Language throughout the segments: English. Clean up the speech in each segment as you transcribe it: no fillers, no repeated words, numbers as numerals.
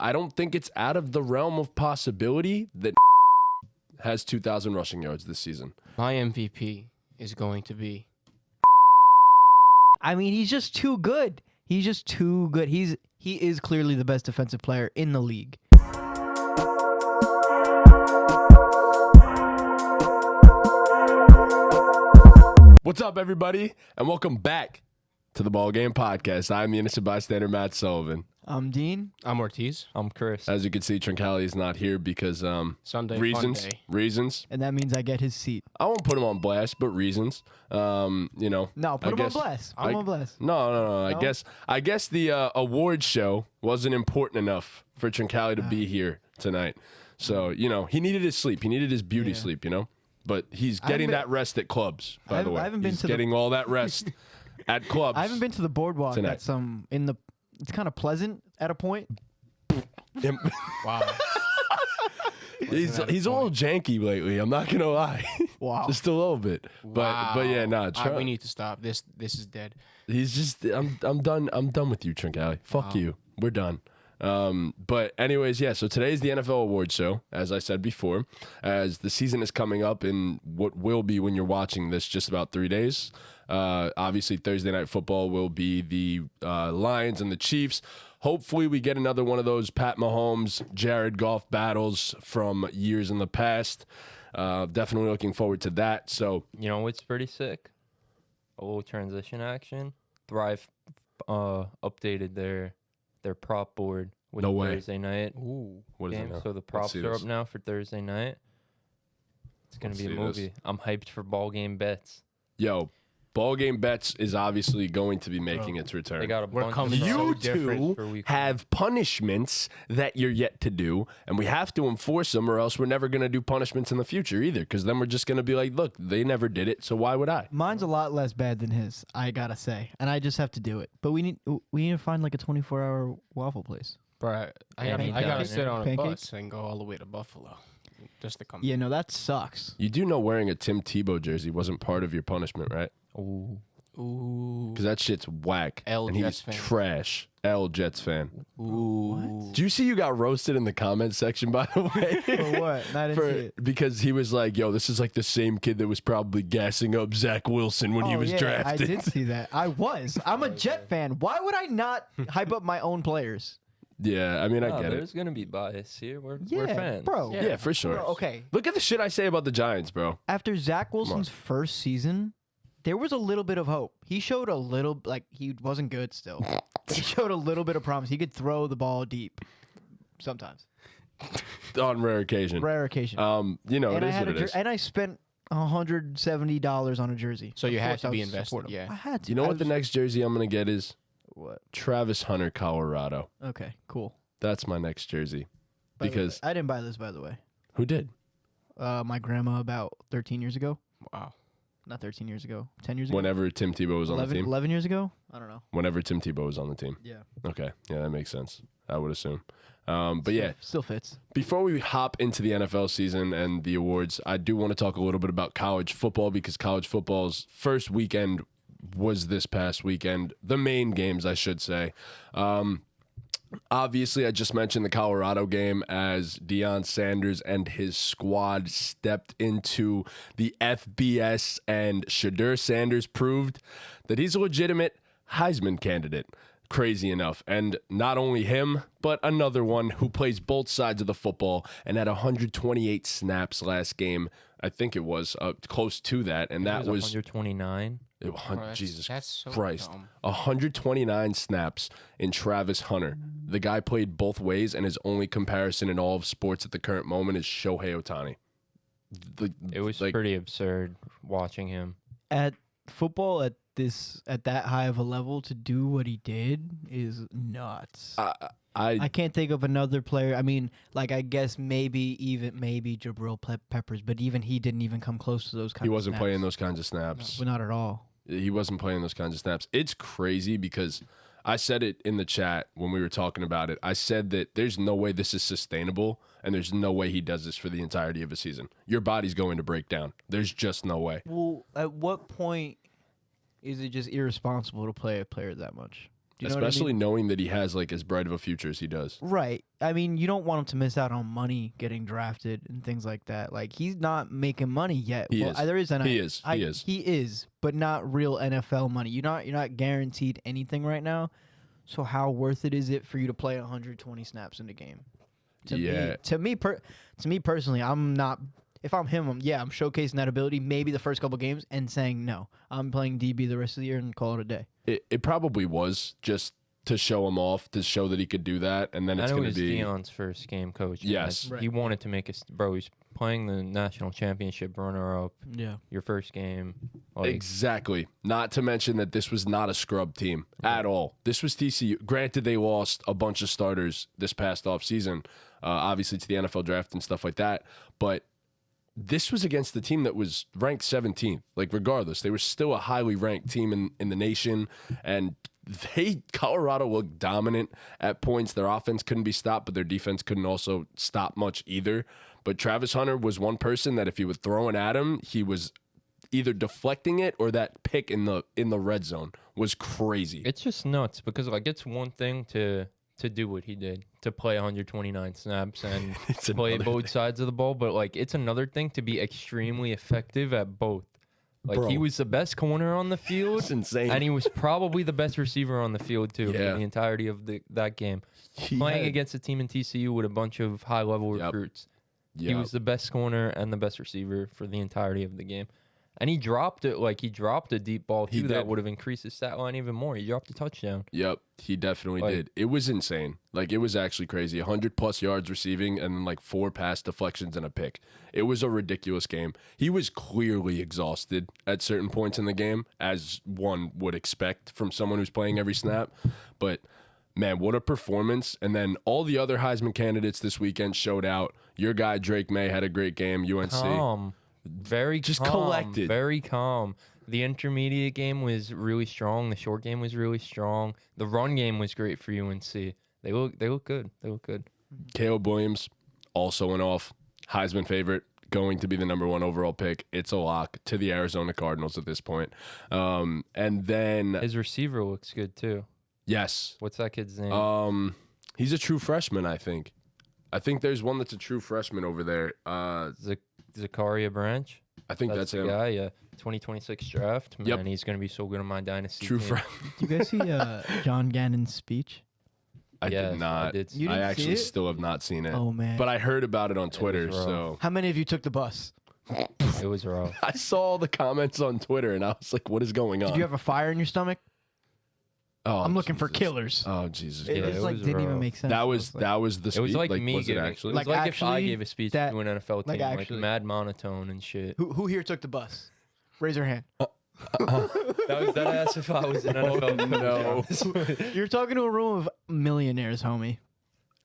I don't think it's out of the realm of possibility that has 2,000 rushing yards this season. My MVP is going to be. I mean, he's just too good. He is clearly the best defensive player in the league. What's up, everybody, and welcome back to the BallGame podcast. I'm the innocent bystander, Matt Sullivan. I'm Dean. I'm Ortiz. I'm Chris. As you can see, Trincali is not here because Sunday reasons. fun day. Reasons. And that means I get his seat. I won't put him on blast, but reasons. No, put him on blast. I guess the award show wasn't important enough for Trincali to be here tonight. So, he needed his sleep. He needed his beauty sleep, But he's getting that rest at clubs, by the way. He's getting all that rest at clubs. I haven't been to the boardwalk. Tonight. That's it's kind of pleasant at a point. Wow. He's a little janky lately. I'm not gonna lie. Wow. Just a little bit. But yeah, nah. We need to stop. This is dead. He's just. I'm done. I'm done with you, Trincali. Fuck you. We're done. But anyways, yeah. So today's the NFL Awards show, as I said before, as the season is coming up in what will be, when you're watching this, just about 3 days. Obviously, Thursday Night Football will be the Lions and the Chiefs. Hopefully, we get another one of those Pat Mahomes, Jared Goff battles from years in the past. Definitely looking forward to that. So, it's pretty sick. A little transition action. Thrive updated their prop board with Thursday night. Ooh, what is it now? So the props are up now for Thursday night. It's gonna be a movie. I'm hyped for BallGame bets. Yo, BallGame Bets is obviously going to be making its return. They got a bunch coming of You different two for week have punishments that you're yet to do, and we have to enforce them, or else we're never going to do punishments in the future either, because then we're just going to be like, look, they never did it, so why would I? Mine's a lot less bad than his, I gotta say, and I just have to do it. But we need to find like a 24-hour waffle place. Bro, I Pancake. gotta sit on a Pancakes? bus and go all the way to Buffalo just to come. Yeah, no, that sucks. You do know wearing a Tim Tebow jersey wasn't part of your punishment, right? Ooh. Ooh. Because that shit's whack. L and Jets he's fan. trash. L Jets fan. Ooh. Do you see you got roasted in the comments section, by the way? For what? I didn't see it. Because he was like, yo, this is like the same kid that was probably gassing up Zach Wilson when he was drafted. I did see that. I'm a Jet fan. Why would I not hype up my own players? Yeah, I mean, I get There's it. gonna be bias here. We're Yeah, fans. bro. Yeah, for sure. Bro, okay. Look at the shit I say about the Giants, bro. After Zach Wilson's first season, there was a little bit of hope. He showed a little, he wasn't good still. He showed a little bit of promise. He could throw the ball deep sometimes. On rare occasion. Rare occasion. It is what it is. And I spent $170 on a jersey. So you Of had course to I be was invested, supportive. yeah. I had to. You know I what the was- next jersey I'm going to get is? What? Travis Hunter, Colorado. Okay, cool. That's my next jersey. By the way, Because I didn't buy this, by the way. who did? My grandma about 13 years ago. Wow. Not 13 years ago. 10 years ago. Whenever Tim Tebow was on the team. 11 years ago? I don't know. Whenever Tim Tebow was on the team. Yeah. Okay. Yeah, that makes sense. I would assume. But yeah, Still fits. before we hop into the NFL season and the awards, I do want to talk a little bit about college football, because college football's first weekend was this past weekend. The main games, I should say. Obviously, I just mentioned the Colorado game as Deion Sanders and his squad stepped into the FBS, and Shedeur Sanders proved that he's a legitimate Heisman candidate. Crazy enough. And not only him, but another one who plays both sides of the football and had 128 snaps last game. I think it was close to that. And that was 129. Jesus that's so Christ. dumb. 129 snaps in Travis Hunter. The guy played both ways, and his only comparison in all of sports at the current moment is Shohei Ohtani. It was pretty absurd watching him. At football at that high of a level to do what he did is nuts. I can't think of another player. I mean, I guess maybe Jabril Peppers, but even he didn't even come close to those kinds of snaps. He wasn't playing those kinds of snaps. No, not at all. He wasn't playing those kinds of snaps. It's crazy because I said it in the chat when we were talking about it. I said that there's no way this is sustainable, and there's no way he does this for the entirety of a season. Your body's going to break down. There's just no way. Well, at what point is it just irresponsible to play a player that much? Do you know what I Especially mean? knowing that he has like as bright of a future as he does. Right. I mean, you don't want him to miss out on money getting drafted and things like that. Like, he's not making money yet. He well, is. there is an He is. He is. He is, but not real NFL money. You're not guaranteed anything right now. So how worth it is it for you to play 120 snaps in the game? To me personally, I'm not. If I'm him, I'm showcasing that ability maybe the first couple games and saying no, I'm playing DB the rest of the year and call it a day. It probably was just to show him off, to show that he could do that, and then it's going to be Deion's first game coach. Yes. He wanted to make us, bro. He's playing the national championship runner-up. Yeah. Your first game. Like, Exactly. Not to mention that this was not a scrub team at all. This was TCU. Granted, they lost a bunch of starters this past offseason, obviously to the NFL draft and stuff like that, but this was against the team that was ranked 17th. Like, regardless, they were still a highly ranked team in the nation, and Colorado looked dominant at points. Their offense couldn't be stopped, but their defense couldn't also stop much either. But Travis Hunter was one person that if he would throw it at him, he was either deflecting it or that pick in the red zone was crazy. it's just nuts because, like, it's one thing to do what he did, to play 129 snaps and It's play another both sides of the ball. But, like, it's another thing to be extremely effective at both. Like, Bro. he was the best corner on the field. It's insane. And he was probably the best receiver on the field, too, Yeah. for the entirety of that game. He Playing had- against a team in TCU with a bunch of high-level Yep. recruits. He Yeah. was the best corner and the best receiver for the entirety of the game. And he dropped it, like, he dropped a deep ball, He too, that did. would have increased his stat line even more. He dropped a touchdown. Yep, he definitely Like- did. It was insane. Like, it was actually crazy. 100+ yards receiving and then like 4 pass deflections and a pick. It was a ridiculous game. He was clearly exhausted at certain points in the game, as one would expect from someone who's playing every snap. But man, what a performance. And then all the other Heisman candidates this weekend showed out. Your guy Drake May had a great game, UNC. Calm. Very Just calm. collected. Very calm. The intermediate game was really strong. The short game was really strong. The run game was great for UNC. They look good. They look good. Caleb Williams also went off. Heisman favorite, going to be the #1 overall pick. It's a lock to the Arizona Cardinals at this point. And then, His receiver looks good too. yes, What's that kid's name? he's a true freshman, I think. I think there's one that's a true freshman over there. Zakaria Branch. I think that's the him. guy. Yeah, 2026 draft. Man, Yep. he's gonna be so good on my dynasty. True team. freshman. Do you guys see John Gannon's speech? I Yes, did not. I did see You I didn't see actually it? still have not seen it. Oh man! But I heard about it on Twitter, rough. so How many of you took the bus? It was rough. I saw the comments on Twitter, and I was like, "What is going on?" Did you have a fire in your stomach? oh, I'm looking for Jesus. killers. Oh Jesus! It Yeah, Christ. just it like was didn't even rough. make sense. That I was like, that was the speech. It was like me was it giving. actually? It was Like, like if I actually, gave a speech that- to an NFL like, team, like actually. mad monotone and shit. who here took the bus? Raise your hand. That was that ass if I was an NFL coach. no. You're talking to a room of millionaires, homie.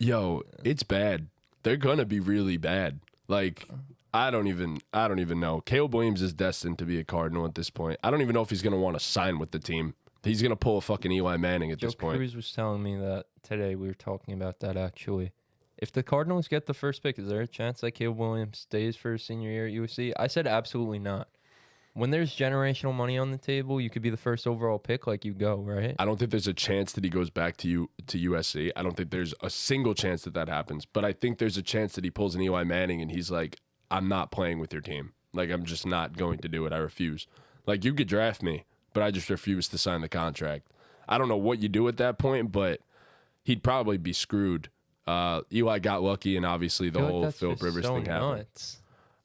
Yo, it's bad. They're gonna be really bad. Like, I don't even know. Caleb Williams is destined to be a Cardinal at this point. I don't even know if he's gonna want to sign with the team. He's gonna pull a fucking Eli Manning at Joe this point. Cruz was telling me that today. We were talking about that actually. If the Cardinals get the first pick, is there a chance that Caleb Williams stays for his senior year at USC? I said absolutely not. When there's generational money on the table, you could be the first overall pick, like you go, right? I don't think there's a chance that he goes back to USC. I don't think there's a single chance that that happens. But I think there's a chance that he pulls an Eli Manning and he's like, "I'm not playing with your team. Like, I'm just not going to do it. I refuse. Like, you could draft me, but I just refuse to sign the contract." I don't know what you do at that point, but he'd probably be screwed. Eli got lucky, and obviously the I feel like whole that's Philip just Rivers so thing happened. nuts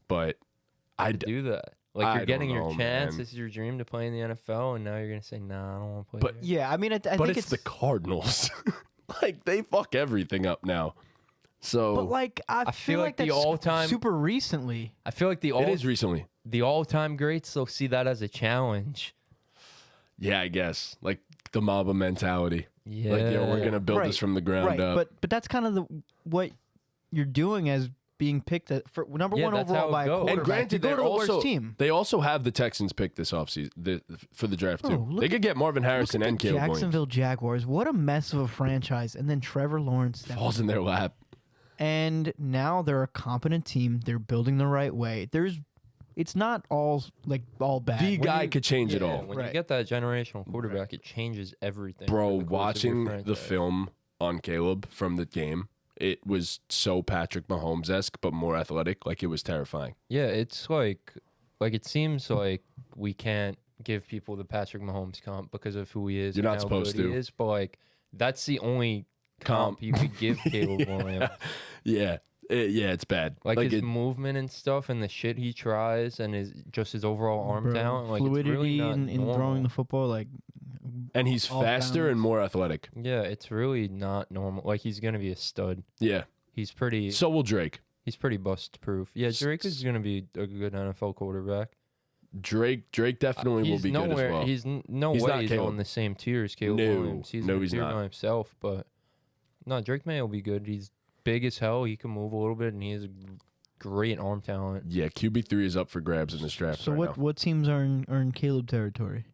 But I to do that. Like I you're don't getting know, your chance. man. This is your dream to play in the NFL, and now you're gonna say, "Nah, I don't want to play." But- here." Yeah, I mean, I but think it's the Cardinals. Like, they fuck everything up now. So But like, I feel like the that's all-time- super recently. I feel like it is recently. the all-time greats they'll see that as a challenge. Yeah, I guess. Like the Mamba mentality. Yeah, Like, yo, we're gonna build Right, this from the ground Right, up. but that's kind of what you're doing as being picked for number Yeah, one that's overall how it by a goes. quarterback. And granted, you go to they're the also worst team. they also have the Texans pick this offseason for the draft too. Oh, look They could get Marvin Look Harrison at and the Caleb Williams. Jacksonville Jaguars. What a mess of a franchise. And then Trevor Lawrence. Falls in their lap. And now they're a competent team. They're building the right way. it's not all bad. The guy could change it all. When you Right. get that generational quarterback, it changes everything. Bro, for the course of your watching the franchise. film on Caleb from the game, it was so Patrick Mahomes-esque, but more athletic. Like, it was terrifying. Yeah, it's like it seems like we can't give people the Patrick Mahomes comp because of who he is. You're and not how supposed good to. He is, but like that's the only comp you could give Caleb Williams. Yeah. It's bad. Like his it, movement and stuff, and the shit he tries, and his overall arm Bro, talent. Like fluidity it's really not in normal. throwing the football, like and he's off faster and balance. more athletic. Yeah, it's really not normal. Like he's gonna be a stud. Yeah. He's pretty. So will Drake. He's pretty bust proof. Yeah, Drake is gonna be a good NFL quarterback. Drake definitely will He's be good as well. He's no He's way not he's Caleb. on the same tier as Caleb No. Williams. He's No, in a he's tier not. by himself, but no, Drake May will be good. He's big as hell. He can move a little bit, and he has great arm talent. Yeah, QB3 is up for grabs in this draft So right now. what teams are in Caleb territory?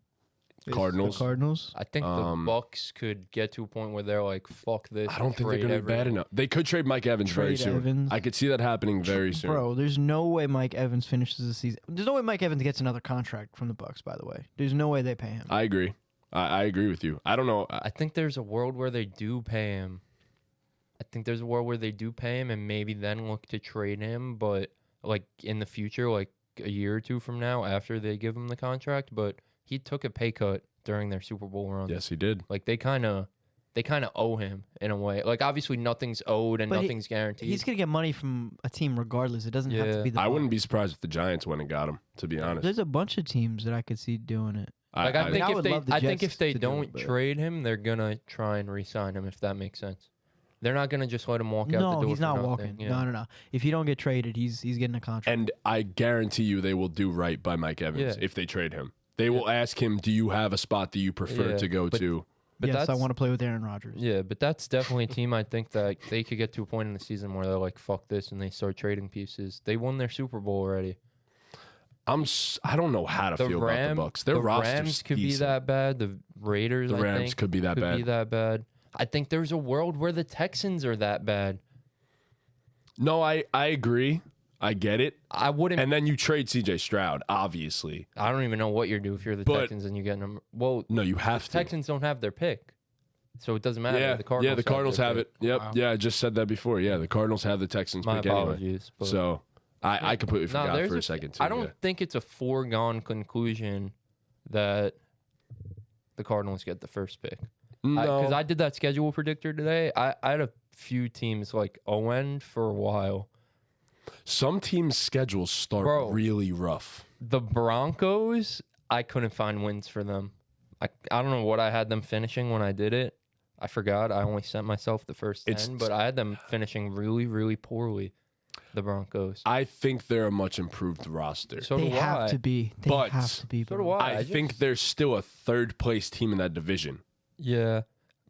Cardinals. The Cardinals. I think the Bucks could get to a point where they're like, "Fuck this." I don't think they're trade going to be bad everyone. enough. They could trade Mike Evans very Trade soon. Evans. I could see that happening very soon. Bro, there's no way Mike Evans finishes the season. There's no way Mike Evans gets another contract from the Bucks. By the way, there's no way they pay him. I agree. I agree with you. I don't know. I think there's a world where they do pay him. And maybe then look to trade him, but like in the future, like a year or two from now, after they give him the contract. But he took a pay cut during their Super Bowl run. Yes, he did. Like they kind of owe him in a way. Like obviously nothing's owed and But nothing's guaranteed. He's gonna get money from a team regardless. It doesn't have to Yeah. be the. I wouldn't be Bucks. surprised if the Giants went and got him, to be honest. There's a bunch of teams that I could see doing it. I think I if would they love the Jets if they to do it, don't but- trade him, they're gonna try and re-sign him if that makes sense. They're not gonna just let him walk out the No, door. he's for not nothing. walking. Yeah. No. If you don't get traded, he's getting a contract. And I guarantee you they will do right by Mike Evans Yeah. if they trade him. They will ask him, do you have a spot that you prefer Yeah, to go but- to? But yes, I that's- want to play with Aaron Rodgers. Yeah, but that's definitely a team I think that they could get to a point in the season where they're like, "Fuck this," and they start trading pieces. They won their Super Bowl already. I don't know how to feel about the Bucks. Their the roster's Rams could decent. be that bad. The Raiders, The I Rams think, could be that bad. I think there's a world where the Texans are that bad. No, I agree. I get it. I wouldn't. And then you trade CJ Stroud, obviously. I don't even know what you're doing if you're the But- Texans and you get them. Well, No, you have the to. Texans don't have their pick, so it doesn't matter. Yeah, the Cardinals. the Cardinals their have pick. it. Yep. Wow. Yeah, I just said that before. Yeah, the Cardinals have the Texans My pick anyway. apologies. But So I completely No, forgot there's for a second too. I don't yeah. think it's a foregone conclusion that the Cardinals get the first pick. No, Because I did that schedule predictor today. I had a few teams like Owen for a while. some teams' schedules start Bro. really rough. The Broncos, I couldn't find wins for them. I don't know what I had them finishing when I did it. I forgot. I only sent myself the first 10, It's- but I had them finishing really, really poorly. The Broncos. I think they're a much improved roster. So They do I. have to be. They But- have to be. So bro. do I. I think they're still a third place team in that division, Yeah.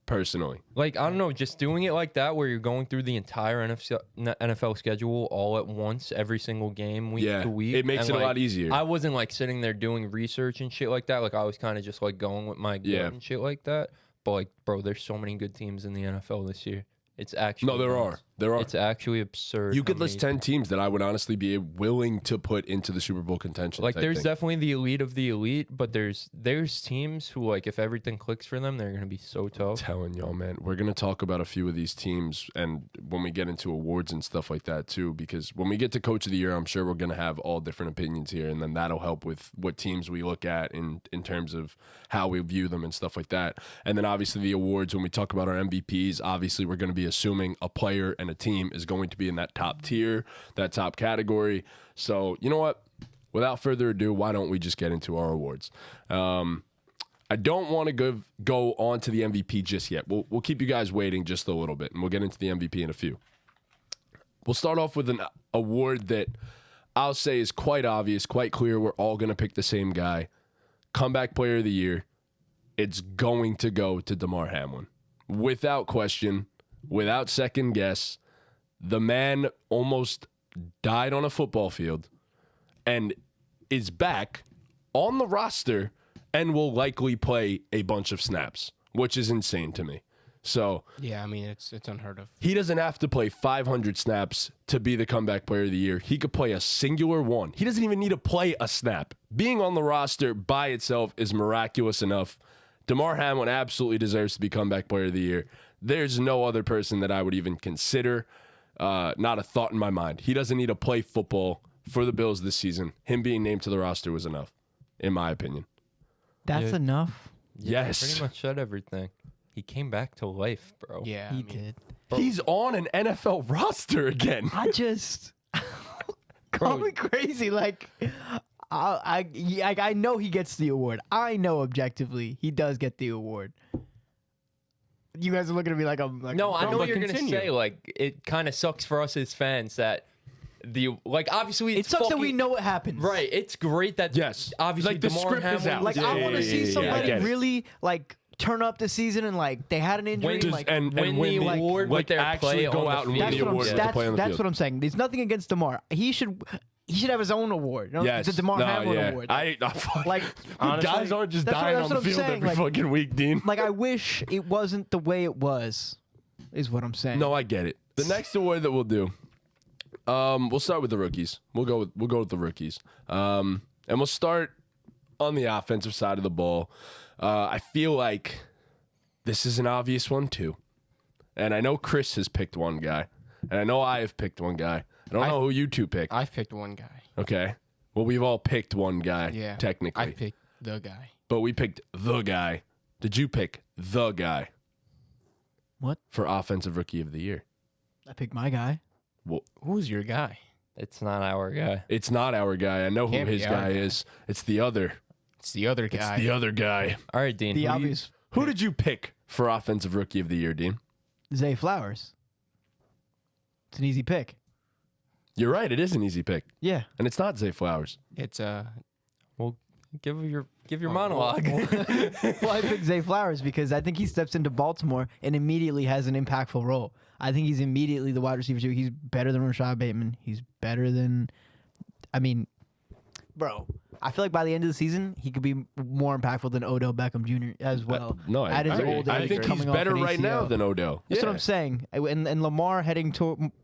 personally. Like, I don't know, just doing it like that where you're going through the entire NFL schedule all at once, every single game, week Yeah, to week. it makes and, it a like, lot easier. I wasn't like sitting there doing research and shit like that. Like, I was kind of just like going with my gut Yeah. and shit like that. But like, bro, there's so many good teams in the NFL this year. It's actually No, there are. nuts. There are. It's actually absurd. You how could list many- 10 teams that I would honestly be willing to put into the Super Bowl contention. Like, I there's think. definitely the elite of the elite, but there's teams who, like, if everything clicks for them, they're gonna be so tough. telling y'all, man, we're going to talk about a few of these teams and when we get into awards and stuff like that too, because when we get to Coach of the Year, I'm sure we're going to have all different opinions here, and then that'll help with what teams we look at in terms of how we view them and stuff like that. And then obviously the awards, when we talk about our MVPs, obviously we're going to be assuming a player and a team is going to be in that top tier, that top category. So, you know what? Without further ado, why don't we just get into our awards? I don't want to go on to the MVP just yet. We'll keep you guys waiting just a little bit, and we'll get into the MVP in a few. We'll start off with an award that I'll say is quite obvious, quite clear. We're all going to pick the same guy. Comeback Player of the Year. It's going to go to DeMar Hamlin. Without question, without second guess. The man almost died on a football field and is back on the roster and will likely play a bunch of snaps, which is insane to me. So Yeah, I mean it's unheard of. he doesn't have to play 500 snaps to be the comeback player of the year. He could play a singular one. He doesn't even need to play a snap. Being on the roster by itself is miraculous enough. Damar Hamlin absolutely deserves to be comeback player of the year. There's no other person that I would even consider. Not a thought in my mind. He doesn't need to play football for the Bills this season. Him being named to the roster was enough, in my opinion. That's Yeah. enough. Yeah, Yes. pretty much said everything. He came back to life, bro. Yeah, He I mean, did. He's on an NFL roster again. I just call me crazy. Like, I know he gets the award. I know objectively he does get the award. You guys are looking at me like I'm like No, I know but what you're continue. gonna say. Like, it kind of sucks for us as fans that obviously it it's sucks that we fucking- know what happens. Right, it's great that Yes. obviously Like, the Damar script is Hamlin out. Like was- I want to see yeah, somebody I get it. really like turn up the season and like they had an injury. Win- and, like, and win win the award with their actually play go on the out and win field. that's the what I'm award that's, to play on the that's field. what I'm saying. There's nothing against Damar. He should have his own award. You know? Yes. The Damar No, Hamlin yeah. award. I Like, honestly, guys aren't just that's what- dying that's on the what I'm field saying, every like- fucking week, Dean. like I wish it wasn't the way it was. Is what I'm saying. No, I get it. The next award that we'll do, we'll start with the rookies. We'll go with the rookies, and we'll start on the offensive side of the ball. I feel like this is an obvious one too, and I know Chris has picked one guy, and I know I have picked one guy. I don't know who you two picked. I've picked one guy. Okay, well we've all picked one guy. Yeah, technically, I picked the guy. but we picked the guy. Did you pick the guy What? for offensive rookie of the year? I picked my guy. Well, Who's your guy? It's not our guy. it's not our guy. I know who Can't be his our guy guy. is. It's the other. It's the other It's guy. the other guy. All right, Dean. The who do you- obvious Who did you pick for offensive rookie of the year, Dean? Zay Flowers. It's an easy pick. You're right. It is an easy pick, Yeah. and it's not Zay Flowers. It's Well, give your Oh, monologue. Well, I picked Zay Flowers because I think he steps into Baltimore and immediately has an impactful role. I think he's immediately the wide receiver too. He's better than Rashad Bateman. He's better than, I mean, bro. I feel like by the end of the season, he could be more impactful than Odell Beckham Jr. as well. No, I, At his I, old I age, think he's coming off better an right now ACL. than Odell. That's Yeah. what I'm saying. And Lamar heading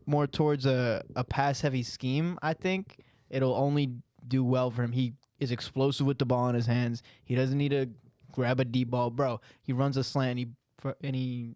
more towards a pass-heavy scheme, I think it'll only do well for him. He is explosive with the ball in his hands. He doesn't need to grab a deep ball, bro. He runs a slant, and he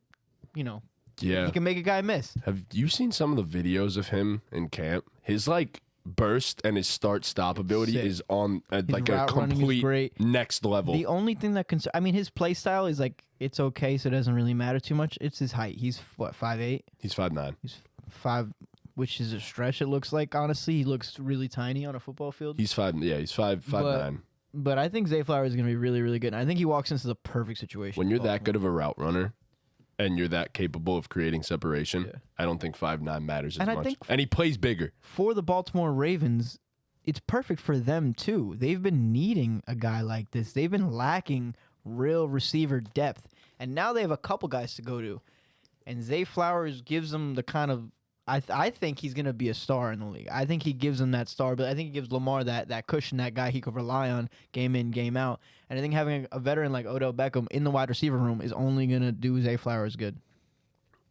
you know, Yeah. he can make a guy miss. Have you seen some of the videos of him in camp? His like burst and his start-stop ability Sick. is on like a route running is complete great. next level. The only thing that I mean, his play style is like it's okay, so it doesn't really matter too much. It's his height. He's what 5'8". He's 5'9". He's 5, which is a stretch. It looks like honestly, he looks really tiny on a football field. He's 5. Yeah, he's 5'9". But I think Zay Flowers is going to be really, really good. And I think he walks into the perfect situation. When you're for that good Baltimore. of a route runner and you're that capable of creating separation, Yeah. I don't think 5'9" matters as And I much. think- And he plays bigger. For the Baltimore Ravens, it's perfect for them too. They've been needing a guy like this. They've been lacking real receiver depth. And now they have a couple guys to go to. And Zay Flowers gives them the kind of I think he's going to be a star in the league. I think he gives them that star, but I think he gives Lamar that cushion, that guy he could rely on game in, game out. And I think having a veteran like Odell Beckham in the wide receiver room is only going to do Zay Flowers good.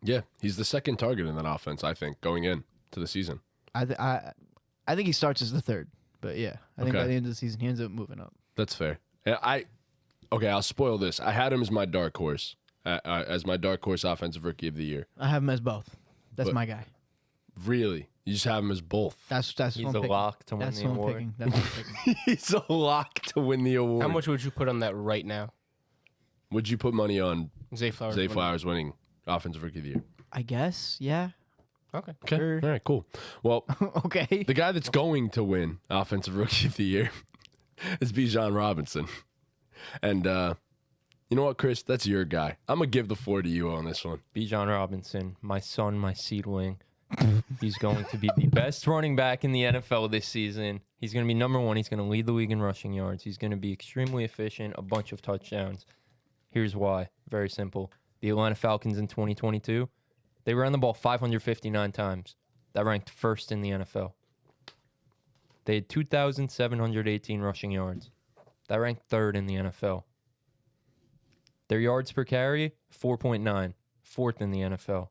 Yeah, he's the second target in that offense, I think, going in to the season. I think he starts as the third, but yeah, I think Okay. by the end of the season he ends up moving up. That's fair. Yeah, okay, I'll spoil this. I had him as my dark horse, offensive rookie of the year. I have him as both. That's But- my guy. Really? You just have him as both. That's He's what I'm a picking. lock to win That's the what I'm award. picking. That's what I'm picking. He's a lock to win the award. How much would you put on that right now? would you put money on Zay Flowers. Zay winning? Flowers winning offensive rookie of the year? I guess, yeah. Okay. Okay. Sure. All right, cool. Well, Okay. the guy that's going to win offensive rookie of the year is Bijan Robinson. And you know what, Chris? That's your guy. I'm going to give the floor to you on this one. Bijan Robinson, my son, my seedling. He's going to be the best running back in the NFL this season. He's going to be number one. He's going to lead the league in rushing yards. He's going to be extremely efficient, a bunch of touchdowns. Here's why. Very simple. The Atlanta Falcons in 2022, they ran the ball 559 times. That ranked first in the NFL. They had 2,718 rushing yards. That ranked third in the NFL. Their yards per carry, 4.9, 4th in the NFL.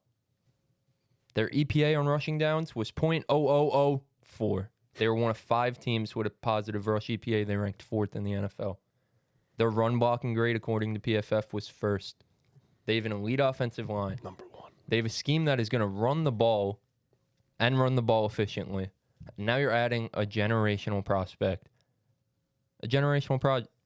Their EPA on rushing downs was .0004. They were one of 5 teams with a positive rush EPA. They ranked 4th in the NFL. Their run blocking grade, according to PFF, was 1st. They have an elite offensive line. Number 1. They have a scheme that is going to run the ball and run the ball efficiently. Now you're adding a generational prospect.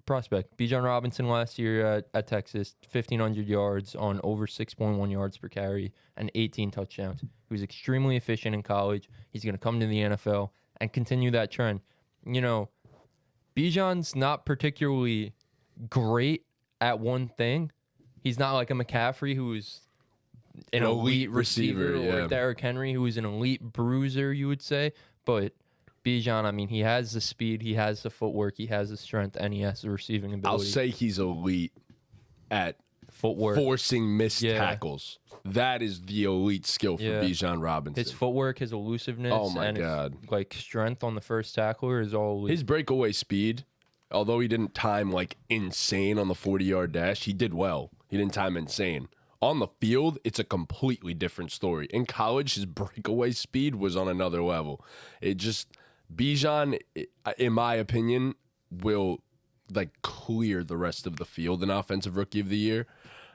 Prospect. Bijan Robinson last year at Texas, 1,500 yards on over 6.1 yards per carry and 18 touchdowns. He was extremely efficient in college. He's going to come to the NFL and continue that trend. You know, Bijan's not particularly great at one thing. He's not like a McCaffrey who's an elite receiver or Derrick Henry who is an elite bruiser, you would say. But Bijan, I mean, he has the speed, he has the footwork, he has the strength, and he has the receiving ability. I'll say he's elite at footwork, forcing missed tackles. That is the elite skill for Bijan Robinson. His footwork, his elusiveness, his like strength on the first tackler is all elite. His breakaway speed, although he didn't time like insane on the 40-yard dash, he did well. He didn't time insane. On the field, it's a completely different story. In college, his breakaway speed was on another level. Bijan, in my opinion, will like clear the rest of the field in Offensive Rookie of the Year.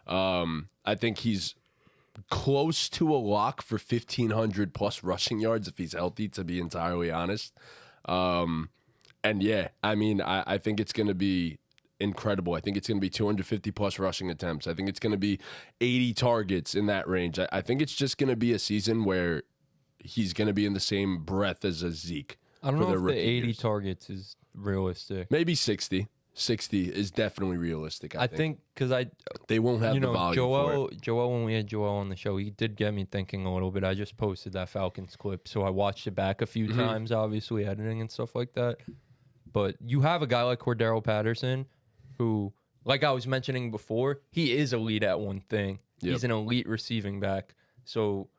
I think he's close to a lock for 1,500 plus rushing yards if he's healthy, to be entirely honest. And yeah, I mean, I think it's going to be incredible. I think it's going to be 250 plus rushing attempts. I think it's going to be 80 targets in that range. I think it's just going to be a season where he's going to be in the same breath as a Zeke. I don't know if the 80 targets is realistic. Maybe 60. 60 is definitely realistic, I think. Because they won't have the volume for it. Joel, when we had Joel on the show, he did get me thinking a little bit. I just posted that Falcons clip, so I watched it back a few times, obviously, editing and stuff like that. But you have a guy like Cordero Patterson who, like I was mentioning before, he is elite at one thing. Yep. He's an elite receiving back. So,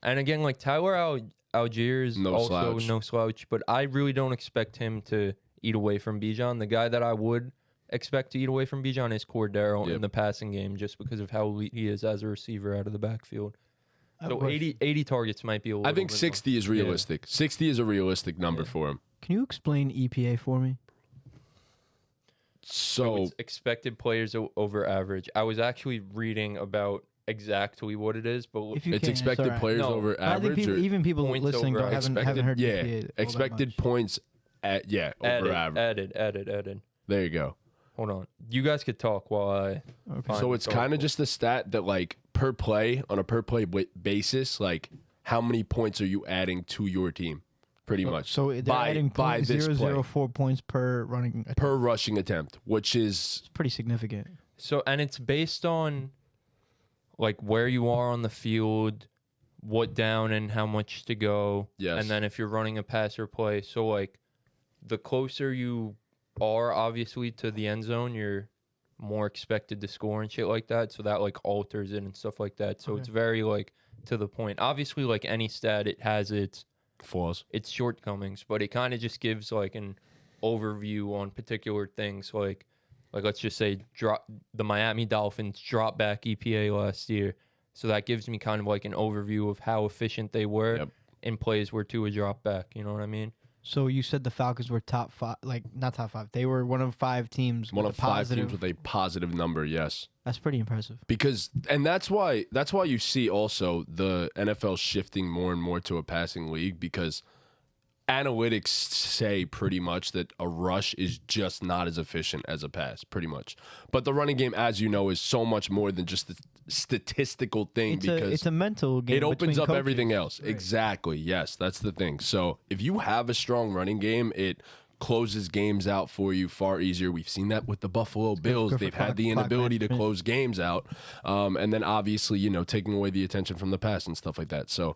and again, like Tyler Algier is also no slouch, but I really don't expect him to eat away from Bijan. The guy that I would expect to eat away from Bijan is Cordero in the passing game, just because of how elite he is as a receiver out of the backfield. So 80 targets might be a little I think 60 is realistic. Yeah. 60 is a realistic number for him. Can you explain EPA for me? So it's expected players over average. I was actually reading about exactly what it is, but it's expected players over average. I think even people listening haven't heard EPA. Expected points over average. Added. There you go. Hold on. You guys could talk while I. Okay. So it's kind of just a stat that, like, per play, on a per play basis, like, how many points are you adding to your team? Pretty much. So they're adding 0.004 points per running attempt. Per rushing attempt, which is pretty significant. So, and it's based on like where you are on the field, what down and how much to go. Yes. And then if you're running a pass or play. So like the closer you are obviously to the end zone, you're more expected to score and shit like that. So that like alters it and stuff like that. So it's very like to the point. Obviously, like any stat, it has its flaws, its shortcomings, but it kind of just gives like an overview on particular things. Like let's just say the Miami Dolphins drop back EPA last year. So that gives me kind of like an overview of how efficient they were in plays where Tua dropped back. You know what I mean? So you said the Falcons were top 5, like not top 5. They were one of 5 teams. One of 5 teams with a positive number. Yes, that's pretty impressive. And that's why you see also the NFL shifting more and more to a passing league, because analytics say pretty much that a rush is just not as efficient as a pass, pretty much. But the running game, as you know, is so much more than just the statistical thing, because it's a mental game. It opens up coaches. Everything else. Right. Exactly. Yes, that's the thing. So if you have a strong running game, it closes games out for you far easier. We've seen that with the Buffalo Bills. They've had the inability to close games out. And then obviously, taking away the attention from the pass and stuff like that. So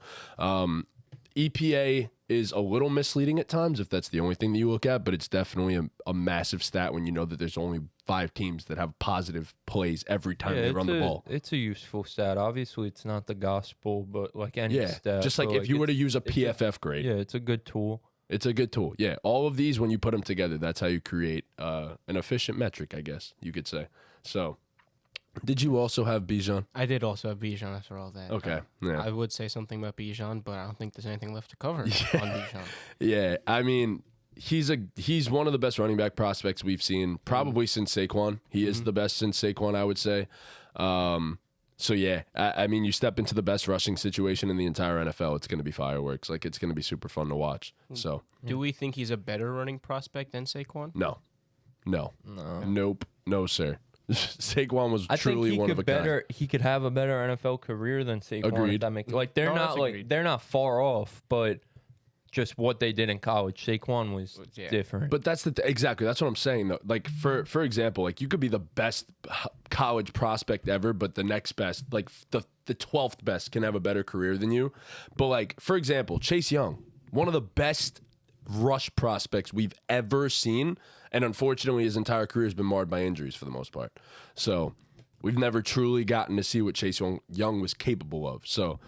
EPA is a little misleading at times if that's the only thing that you look at, but it's definitely a massive stat when you know that there's only 5 teams that have positive plays every time they run the ball. It's a useful stat. Obviously, it's not the gospel, but like any stat. Just like if you were to use a PFF grade. Yeah, it's a good tool. It's a good tool. Yeah, all of these, when you put them together, that's how you create an efficient metric, I guess you could say. So Did you also have Bijan? I did also have Bijan after all that. Okay. Yeah. I would say something about Bijan, but I don't think there's anything left to cover on Bijan. Yeah. I mean, he's one of the best running back prospects we've seen probably since Saquon. He is the best since Saquon, I would say. So yeah, I mean, you step into the best rushing situation in the entire NFL, it's going to be fireworks. Like, it's going to be super fun to watch. So, Do we think he's a better running prospect than Saquon? no, nope, no, sir. Saquon was truly one of a kind. He could have a better NFL career than Saquon. Agreed. If that makes, like they're No, not that's like agreed. they're not far off, but just what they did in college, Saquon was Yeah. different. But that's exactly that's what I'm saying though. Like for example, like you could be the best college prospect ever, but the next best, like the 12th best, can have a better career than you. But like for example, Chase Young, one of the best rush prospects we've ever seen, and unfortunately his entire career has been marred by injuries for the most part. So we've never truly gotten to see what Chase Young was capable of. So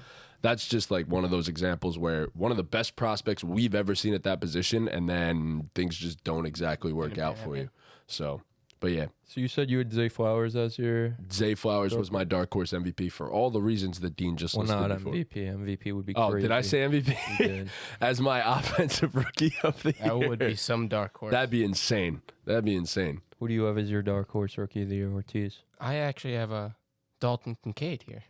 that's just like one of those examples where one of the best prospects we've ever seen at that position, and then things just don't exactly work out for you. So, but yeah, So you said you had Zay Flowers as your Zay Flowers was my dark horse MVP for all the reasons that Dean just listed not before. MVP. MVP would be Oh, crazy. did I say You MVP did. as my offensive rookie of the year? That would be some dark horse. That'd be insane. That'd be insane. Who do you have as your dark horse rookie of the year, Ortiz? I actually have a Dalton Kincaid here.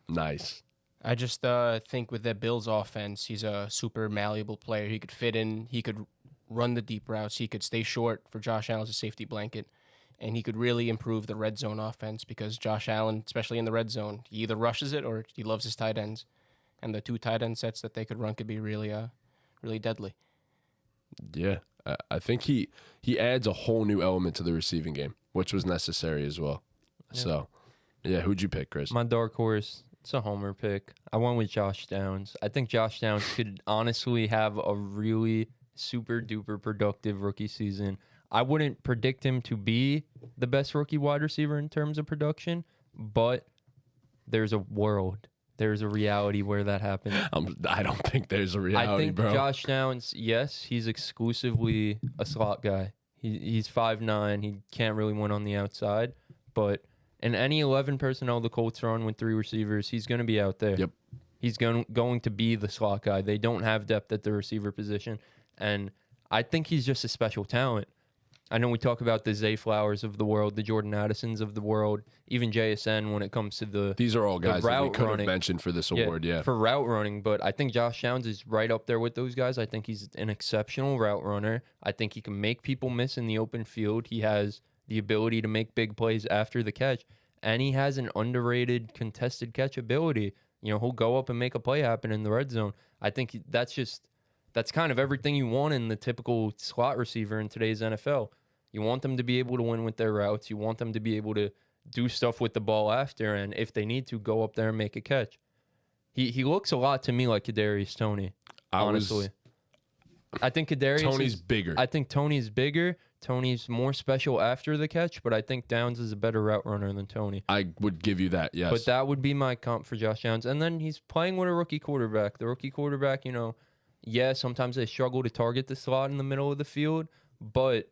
Nice. I just think with that Bills offense, he's a super malleable player. He could fit in. He could run the deep routes. He could stay short for Josh Allen as a safety blanket. And he could really improve the red zone offense because Josh Allen, especially in the red zone, he either rushes it or he loves his tight ends. And the two tight end sets that they could run could be really deadly. Yeah. I think he adds a whole new element to the receiving game, which was necessary as well. Yeah. So, yeah, who'd you pick, Chris? My dark horse, it's a homer pick. I went with Josh Downs. I think Josh Downs could honestly have a really super duper productive rookie season. I wouldn't predict him to be the best rookie wide receiver in terms of production, but there's a reality where that happens. I don't think there's a reality, I think bro. Josh Downs, yes, he's exclusively a slot guy. He's 5'9". He can't really win on the outside, but in any 11 personnel the Colts are on with 3 receivers, he's going to be out there. Yep. He's going to be the slot guy. They don't have depth at the receiver position, and I think he's just a special talent. I know we talk about the Zay Flowers of the world, the Jordan Addisons of the world, even JSN when it comes to These are all guys that we route could running. have mentioned for this award, yeah. for route running. But I think Josh Downs is right up there with those guys. I think he's an exceptional route runner. I think he can make people miss in the open field. He has the ability to make big plays after the catch, and he has an underrated contested catch ability. You know, he'll go up and make a play happen in the red zone. I think that's kind of everything you want in the typical slot receiver in today's NFL. You want them to be able to win with their routes. You want them to be able to do stuff with the ball after, and if they need to, go up there and make a catch. He looks a lot to me like Kadarius Toney, honestly. I think Kadarius Tony's bigger. I think Tony's bigger. Tony's more special after the catch, but I think Downs is a better route runner than Tony. I would give you that, yes. But that would be my comp for Josh Downs. And then he's playing with a rookie quarterback. The rookie quarterback, you know, yeah, sometimes they struggle to target the slot in the middle of the field, but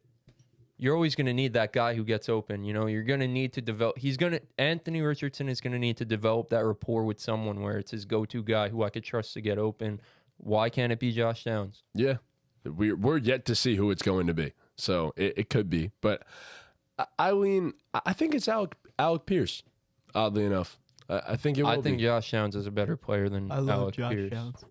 you're always going to need that guy who gets open. You know, you're going to need to develop. Anthony Richardson is going to need to develop that rapport with someone where it's his go-to guy who I could trust to get open. Why can't it be Josh Downs? Yeah. We're yet to see who it's going to be. So it could be. But I think it's Alec Pierce, oddly enough. I think it will I think be. Josh Downs is a better player than I love Alec Josh Pierce. Downs.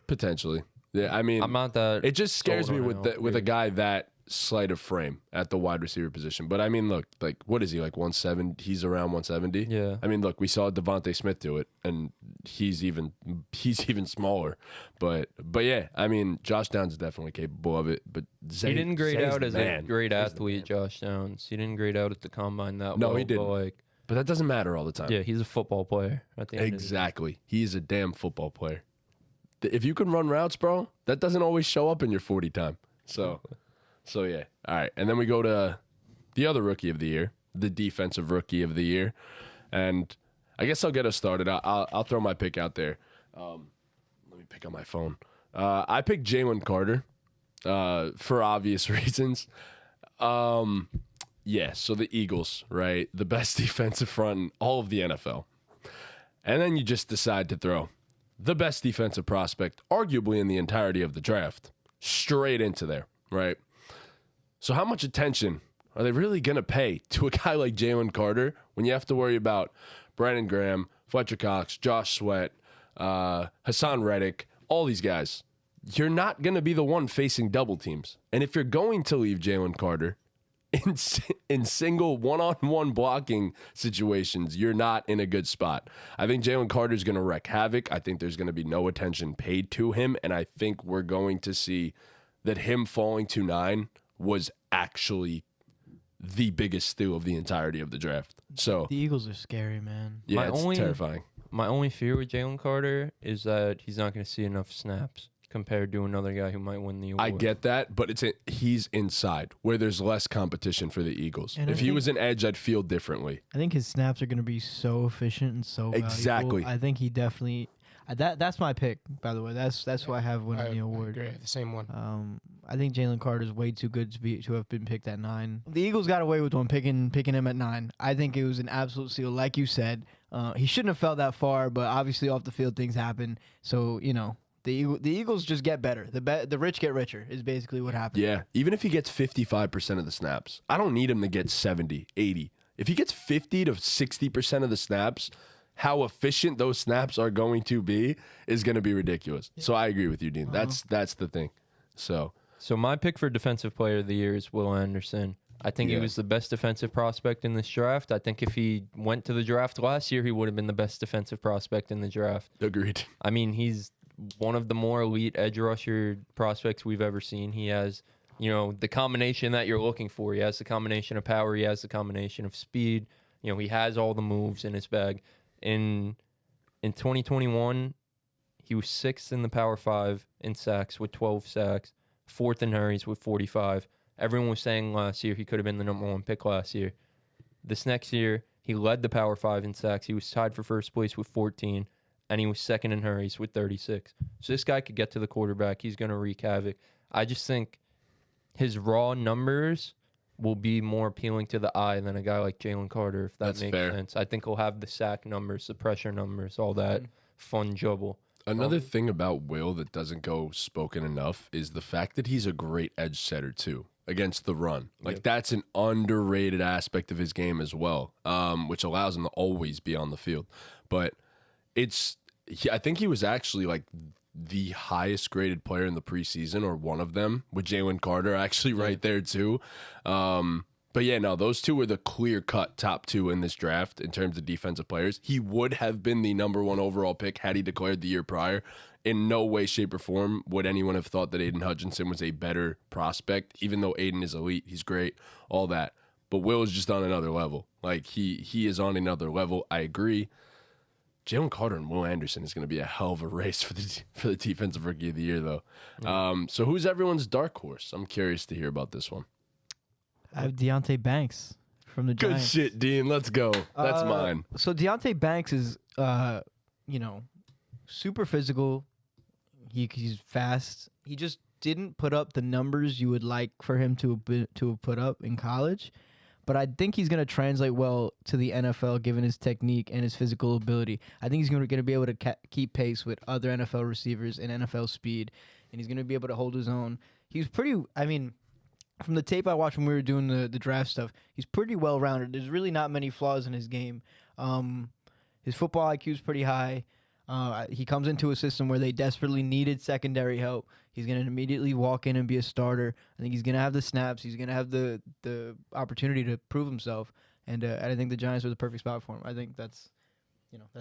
Potentially. Yeah, I mean, I'm not that. it just scares sold me on with Alec with a Pierce. guy that slight of frame at the wide receiver position. But I mean, look, like what is he, like 170? He's around 170. Yeah. I mean, look, we saw Devontae Smith do it, and he's even smaller. But yeah, I mean, Josh Downs is definitely capable of it. But Zay, He didn't grade Zay's out the as man. a great He's the athlete, man. Josh Downs. He didn't grade out at the combine that No, well. he didn't. But like, But that doesn't matter all the time. yeah, he's a football player at the end of the day. Exactly. He's a damn football player. If you can run routes, bro, that doesn't always show up in your 40 time. So yeah. All right. And then we go to the other rookie of the year, the defensive rookie of the year. And I guess I'll get us started. I'll throw my pick out there. Let me pick up my phone. I picked Jalen Carter for obvious reasons. Yeah, so the Eagles, right? The best defensive front in all of the NFL. And then you just decide to throw the best defensive prospect, arguably in the entirety of the draft, straight into there, right? So how much attention are they really going to pay to a guy like Jalen Carter when you have to worry about Brandon Graham, Fletcher Cox, Josh Sweat, Hassan Reddick, all these guys? You're not going to be the one facing double teams. And if you're going to leave Jalen Carter in single one-on-one blocking situations, you're not in a good spot. I think Jalen Carter's going to wreak havoc. I think there's going to be no attention paid to him, and I think we're going to see that him falling to 9 was actually the biggest steal of the entirety of the draft. So the Eagles are scary, man. Yeah, it's terrifying. My only fear with Jalen Carter is that he's not going to see enough snaps compared to another guy who might win the award. I get that, but he's inside where there's less competition for the Eagles. And if he was an edge, I'd feel differently. I think his snaps are going to be so efficient and so Exactly. valuable. I think he definitely that's my pick, by the way. That's who I have winning the award. I agree. The same one. I think Jalen Carter's way too good to have been picked at 9. The Eagles got away with one picking him at 9. I think it was an absolute steal, like you said. He shouldn't have fell that far, but obviously off the field things happen. So the Eagles just get better. The rich get richer is basically what happens. Yeah, even if he gets 55% of the snaps, I don't need him to get 70, 80. If he gets 50 to 60% of the snaps, how efficient those snaps are going to be is going to be ridiculous. Yeah. So I agree with you, Dean. That's the thing. So my pick for Defensive Player of the Year is Will Anderson. I think he was the best defensive prospect in this draft. I think if he went to the draft last year, he would have been the best defensive prospect in the draft. Agreed. I mean, he's one of the more elite edge rusher prospects we've ever seen. He has, the combination that you're looking for. He has the combination of power. He has the combination of speed. He has all the moves in his bag. In 2021, he was 6th in the Power 5 in sacks with 12 sacks, 4th in hurries with 45. Everyone was saying last year he could have been the number 1 pick last year. This next year, he led the Power 5 in sacks. He was tied for first place with 14, and he was 2nd in hurries with 36. So this guy could get to the quarterback. He's going to wreak havoc. I just think his raw numbers will be more appealing to the eye than a guy like Jalen Carter, if that makes sense. I think he'll have the sack numbers, the pressure numbers, all that fun juggle. Another thing about Will that doesn't go spoken enough is the fact that he's a great edge setter too against the run. Like that's an underrated aspect of his game as well, which allows him to always be on the field. But I think he was actually like the highest graded player in the preseason, or one of them, with Jalen Carter actually right there too. But yeah, no, those two were the clear-cut top 2 in this draft in terms of defensive players. He would have been the number 1 overall pick had he declared the year prior. In no way, shape, or form would anyone have thought that Aiden Hutchinson was a better prospect, even though Aiden is elite, he's great, all that. But Will is just on another level. Like, he is on another level. I agree. Jalen Carter and Will Anderson is going to be a hell of a race for the Defensive Rookie of the Year, though. So who's everyone's dark horse? I'm curious to hear about this one. I have Deonte Banks from the Giants. Good shit, Dean. Let's go. That's mine. So Deonte Banks is, super physical. He's fast. He just didn't put up the numbers you would like for him to have put up in college. But I think he's going to translate well to the NFL given his technique and his physical ability. I think he's going to be able to keep pace with other NFL receivers and NFL speed, and he's going to be able to hold his own. He's pretty, from the tape I watched when we were doing the draft stuff, he's pretty well-rounded. There's really not many flaws in his game. His football IQ is pretty high. He comes into a system where they desperately needed secondary help. He's going to immediately walk in and be a starter. I think he's going to have the snaps. He's going to have the opportunity to prove himself. And I think the Giants are the perfect spot for him. I think that's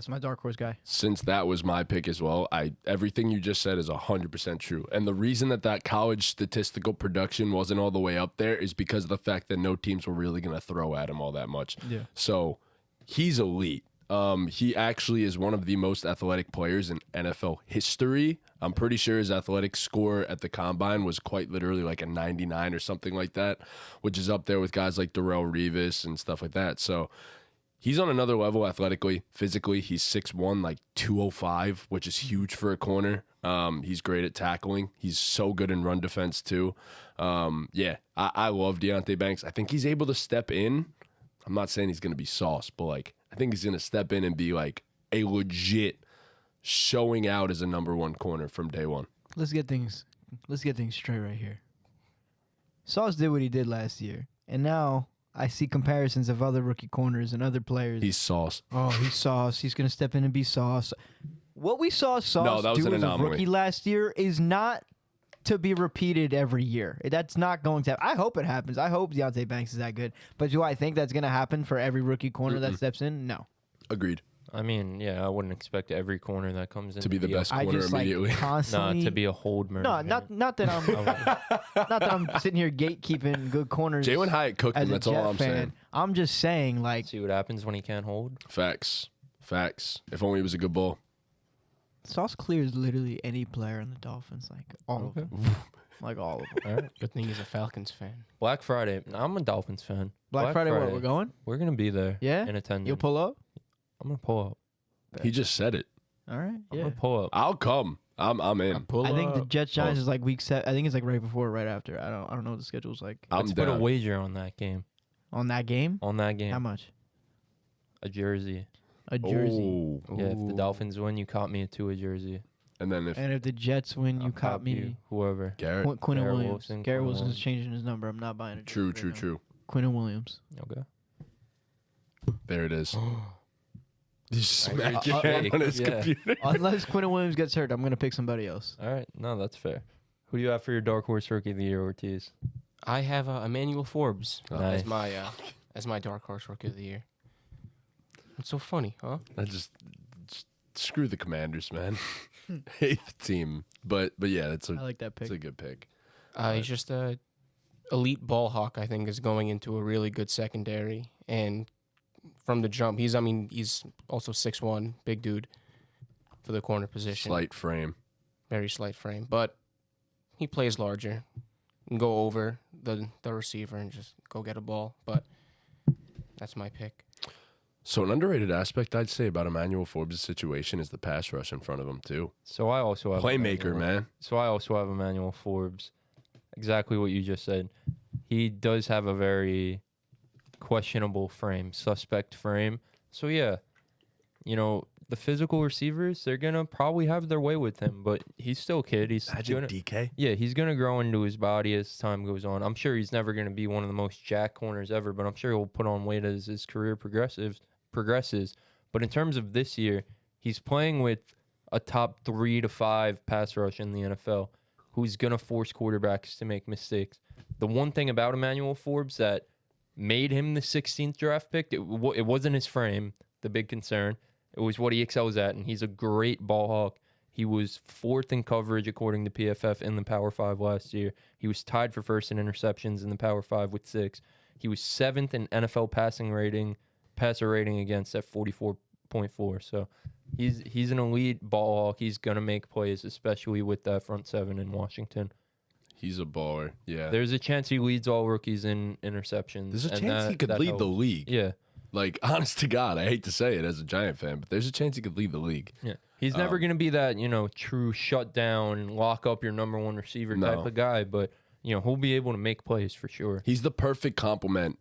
my dark horse guy. Since that was my pick as well, everything you just said is 100% true. And the reason that college statistical production wasn't all the way up there is because of the fact that no teams were really going to throw at him all that much. Yeah. So he's elite. He actually is one of the most athletic players in NFL history. I'm pretty sure his athletic score at the combine was quite literally like a 99 or something like that, which is up there with guys like Darrelle Revis and stuff like that. So He's on another level athletically, physically. He's 6'1", like 205, which is huge for a corner. He's great at tackling. He's so good in run defense too. I love Deonte Banks. I think he's able to step in. I'm not saying he's going to be sauce, but like I think he's going to step in and be like a legit showing out as a number one corner from day one. Let's get things straight right here. Sauce did what he did last year, and now I see comparisons of other rookie corners and other players. He's sauce. Oh, he's sauce. He's going to step in and be sauce. What we saw Sauce do as a rookie last year is not to be repeated every year. That's not going to happen. I hope it happens. I hope Deonte Banks is that good. But do I think that's going to happen for every rookie corner that steps in? No. Agreed. I mean, yeah, I wouldn't expect every corner that comes in to be the best corner immediately. Constantly, to be a hold murder. No, not that I'm not that I'm sitting here gatekeeping good corners. Jalen Hyatt cooked him. That's all I'm saying. I'm just saying, like, see what happens when he can't hold. Facts. If only he was a good ball. Sauce clears literally any player in the Dolphins, like all of them. Like all of them. All right. Good thing he's a Falcons fan. Black Friday. I'm a Dolphins fan. Black Friday, what? We're going? We're going to be there. Yeah? In attendance. You'll pull up? I'm going to pull up. He just said it. All right. I'm Yeah. going to pull up. I'll come. I'm in. I think the Jets Giants is like week 7. I think it's like right before or right after. I don't know what the schedule's like. Let's put a wager on that game. On that game? On that game. How much? A jersey. A jersey. Oh. Yeah, if the Dolphins win, you caught me a Tua jersey. And then if the Jets win, you caught me whoever. Garrett. Quinn Garrett Williams. Wilson, Garrett Quinn Wilson's Williams. changing his number. I'm not buying it. True. Quinn Williams. Okay. There it is. You smack your your hand on his computer. Unless Quinn Williams gets hurt, I'm gonna pick somebody else. All right. No, that's fair. Who do you have for your dark horse rookie of the year, Ortiz? I have Emmanuel Forbes Nice. as my dark horse rookie of the year. It's so funny, huh? I just screw the Commanders, man. Hate the team, but yeah, I like that pick. It's a good pick. He's just a elite ball hawk. I think is going into a really good secondary, and from the jump, he's also 6'1", big dude for the corner position. Slight frame, very slight frame, but he plays larger. And go over the receiver and just go get a ball. But that's my pick. So an underrated aspect I'd say about Emmanuel Forbes' situation is the pass rush in front of him too. So I also have playmaker, man. So I also have Emmanuel Forbes. Exactly what you just said. He does have a very questionable frame, suspect frame. So yeah, the physical receivers, they're gonna probably have their way with him, but he's still a kid. Imagine DK. Yeah, he's gonna grow into his body as time goes on. I'm sure he's never gonna be one of the most jacked corners ever, but I'm sure he'll put on weight as his career progresses. But in terms of this year, he's playing with a top 3 to 5 pass rush in the NFL who's going to force quarterbacks to make mistakes. The one thing about Emmanuel Forbes that made him the 16th draft pick, it wasn't his frame, the big concern. It was what he excels at, and he's a great ball hawk. He was 4th in coverage according to PFF in the Power 5 last year. He was tied for 1st in interceptions in the Power 5 with 6. He was 7th in NFL passer rating against at 44.4. So he's an elite ball hawk. He's going to make plays, especially with that front 7 in Washington. He's a baller, yeah. There's a chance he leads all rookies in interceptions. There's a chance he could lead the league. Yeah. Like, honest to God, I hate to say it as a Giant fan, but there's a chance he could lead the league. Yeah. He's never going to be that, true shutdown, lock up your number one receiver type of guy, but, he'll be able to make plays for sure. He's the perfect complement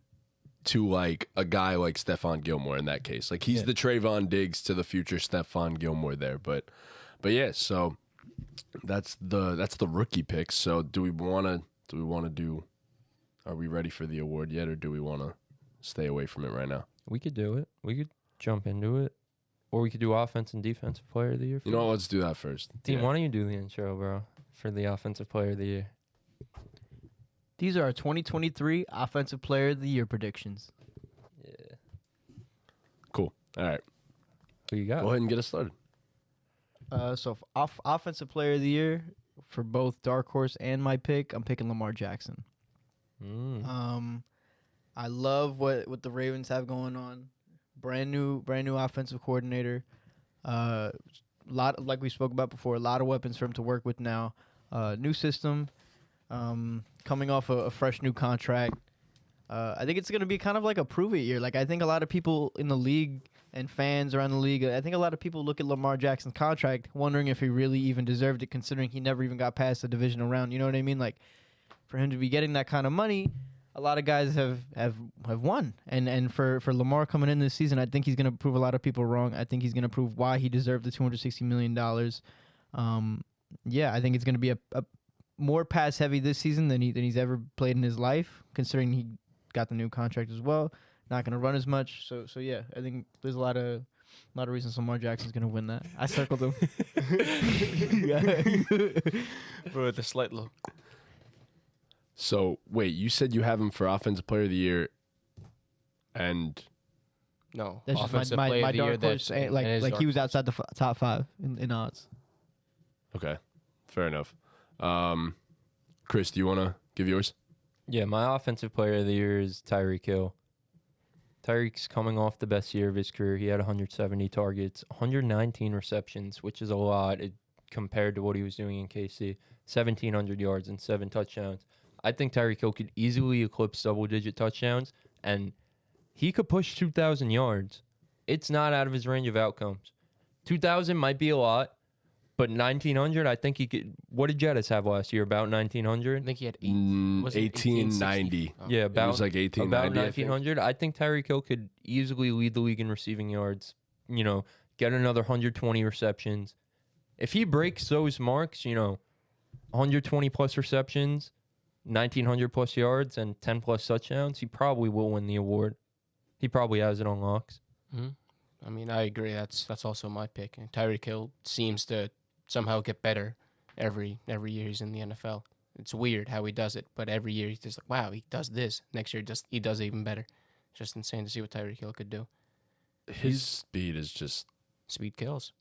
to, like, a guy like Stephon Gilmore in that case. Like, he's the Trayvon Diggs to the future Stephon Gilmore there. But yeah, so that's the rookie pick. So do we want to do are we ready for the award yet, or do we want to stay away from it right now? We could do it. We could jump into it. Or we could do offense and defensive player of the year. You know what? Let's do that first. Team, why don't you do the intro, bro, for the offensive player of the year? These are our 2023 Offensive Player of the Year predictions. Yeah. Cool. All right. Who you got? Go ahead and get us started. So Offensive Player of the Year for both Dark Horse and my pick, I'm picking Lamar Jackson. I love what the Ravens have going on. Brand new offensive coordinator. Lot, like we spoke about before, a lot of weapons for him to work with now. New system. Coming off a fresh new contract. I think it's going to be kind of like a prove it year. Like, I think a lot of people in the league and fans around the league, I think a lot of people look at Lamar Jackson's contract wondering if he really even deserved it, considering he never even got past the divisional round. You know what I mean? Like, for him to be getting that kind of money, a lot of guys have won. And for Lamar coming in this season, I think he's going to prove a lot of people wrong. I think he's going to prove why he deserved the $260 million. Yeah, I think it's going to be a more pass heavy this season than he's ever played in his life, considering he got the new contract as well. Not going to run as much. So yeah, I think there's a lot of reasons Lamar Jackson's going to win that. I circled him. Bro, with a slight low. So, wait, you said you have him for Offensive Player of the Year, and... No, That's just my dark horse. Like he was outside the top 5 in odds. Okay, fair enough. Chris, do you want to give yours? Yeah, my Offensive Player of the Year is Tyreek Hill. Tyreek's coming off the best year of his career. He had 170 targets, 119 receptions, which is a lot compared to what he was doing in KC. 1,700 yards and 7 touchdowns. I think Tyreek Hill could easily eclipse double-digit touchdowns, and he could push 2,000 yards. It's not out of his range of outcomes. 2,000 might be a lot, but 1,900, I think he could. What did Jettis have last year? About 1,900? I think he had 1890. Oh. Yeah, about, it was like 1890. about 1,900. I think Tyreek Hill could easily lead the league in receiving yards, get another 120 receptions. If he breaks those marks, 120-plus receptions, 1,900-plus yards, and 10-plus touchdowns, he probably will win the award. He probably has it on locks. Mm-hmm. I mean, I agree. That's also my pick. And Tyreek Hill seems to somehow get better every year he's in the NFL. It's weird how he does it, but every year he's just like, wow, he does this. Next year he does even better. It's just insane to see what Tyreek Hill could do. His speed is just... Speed kills.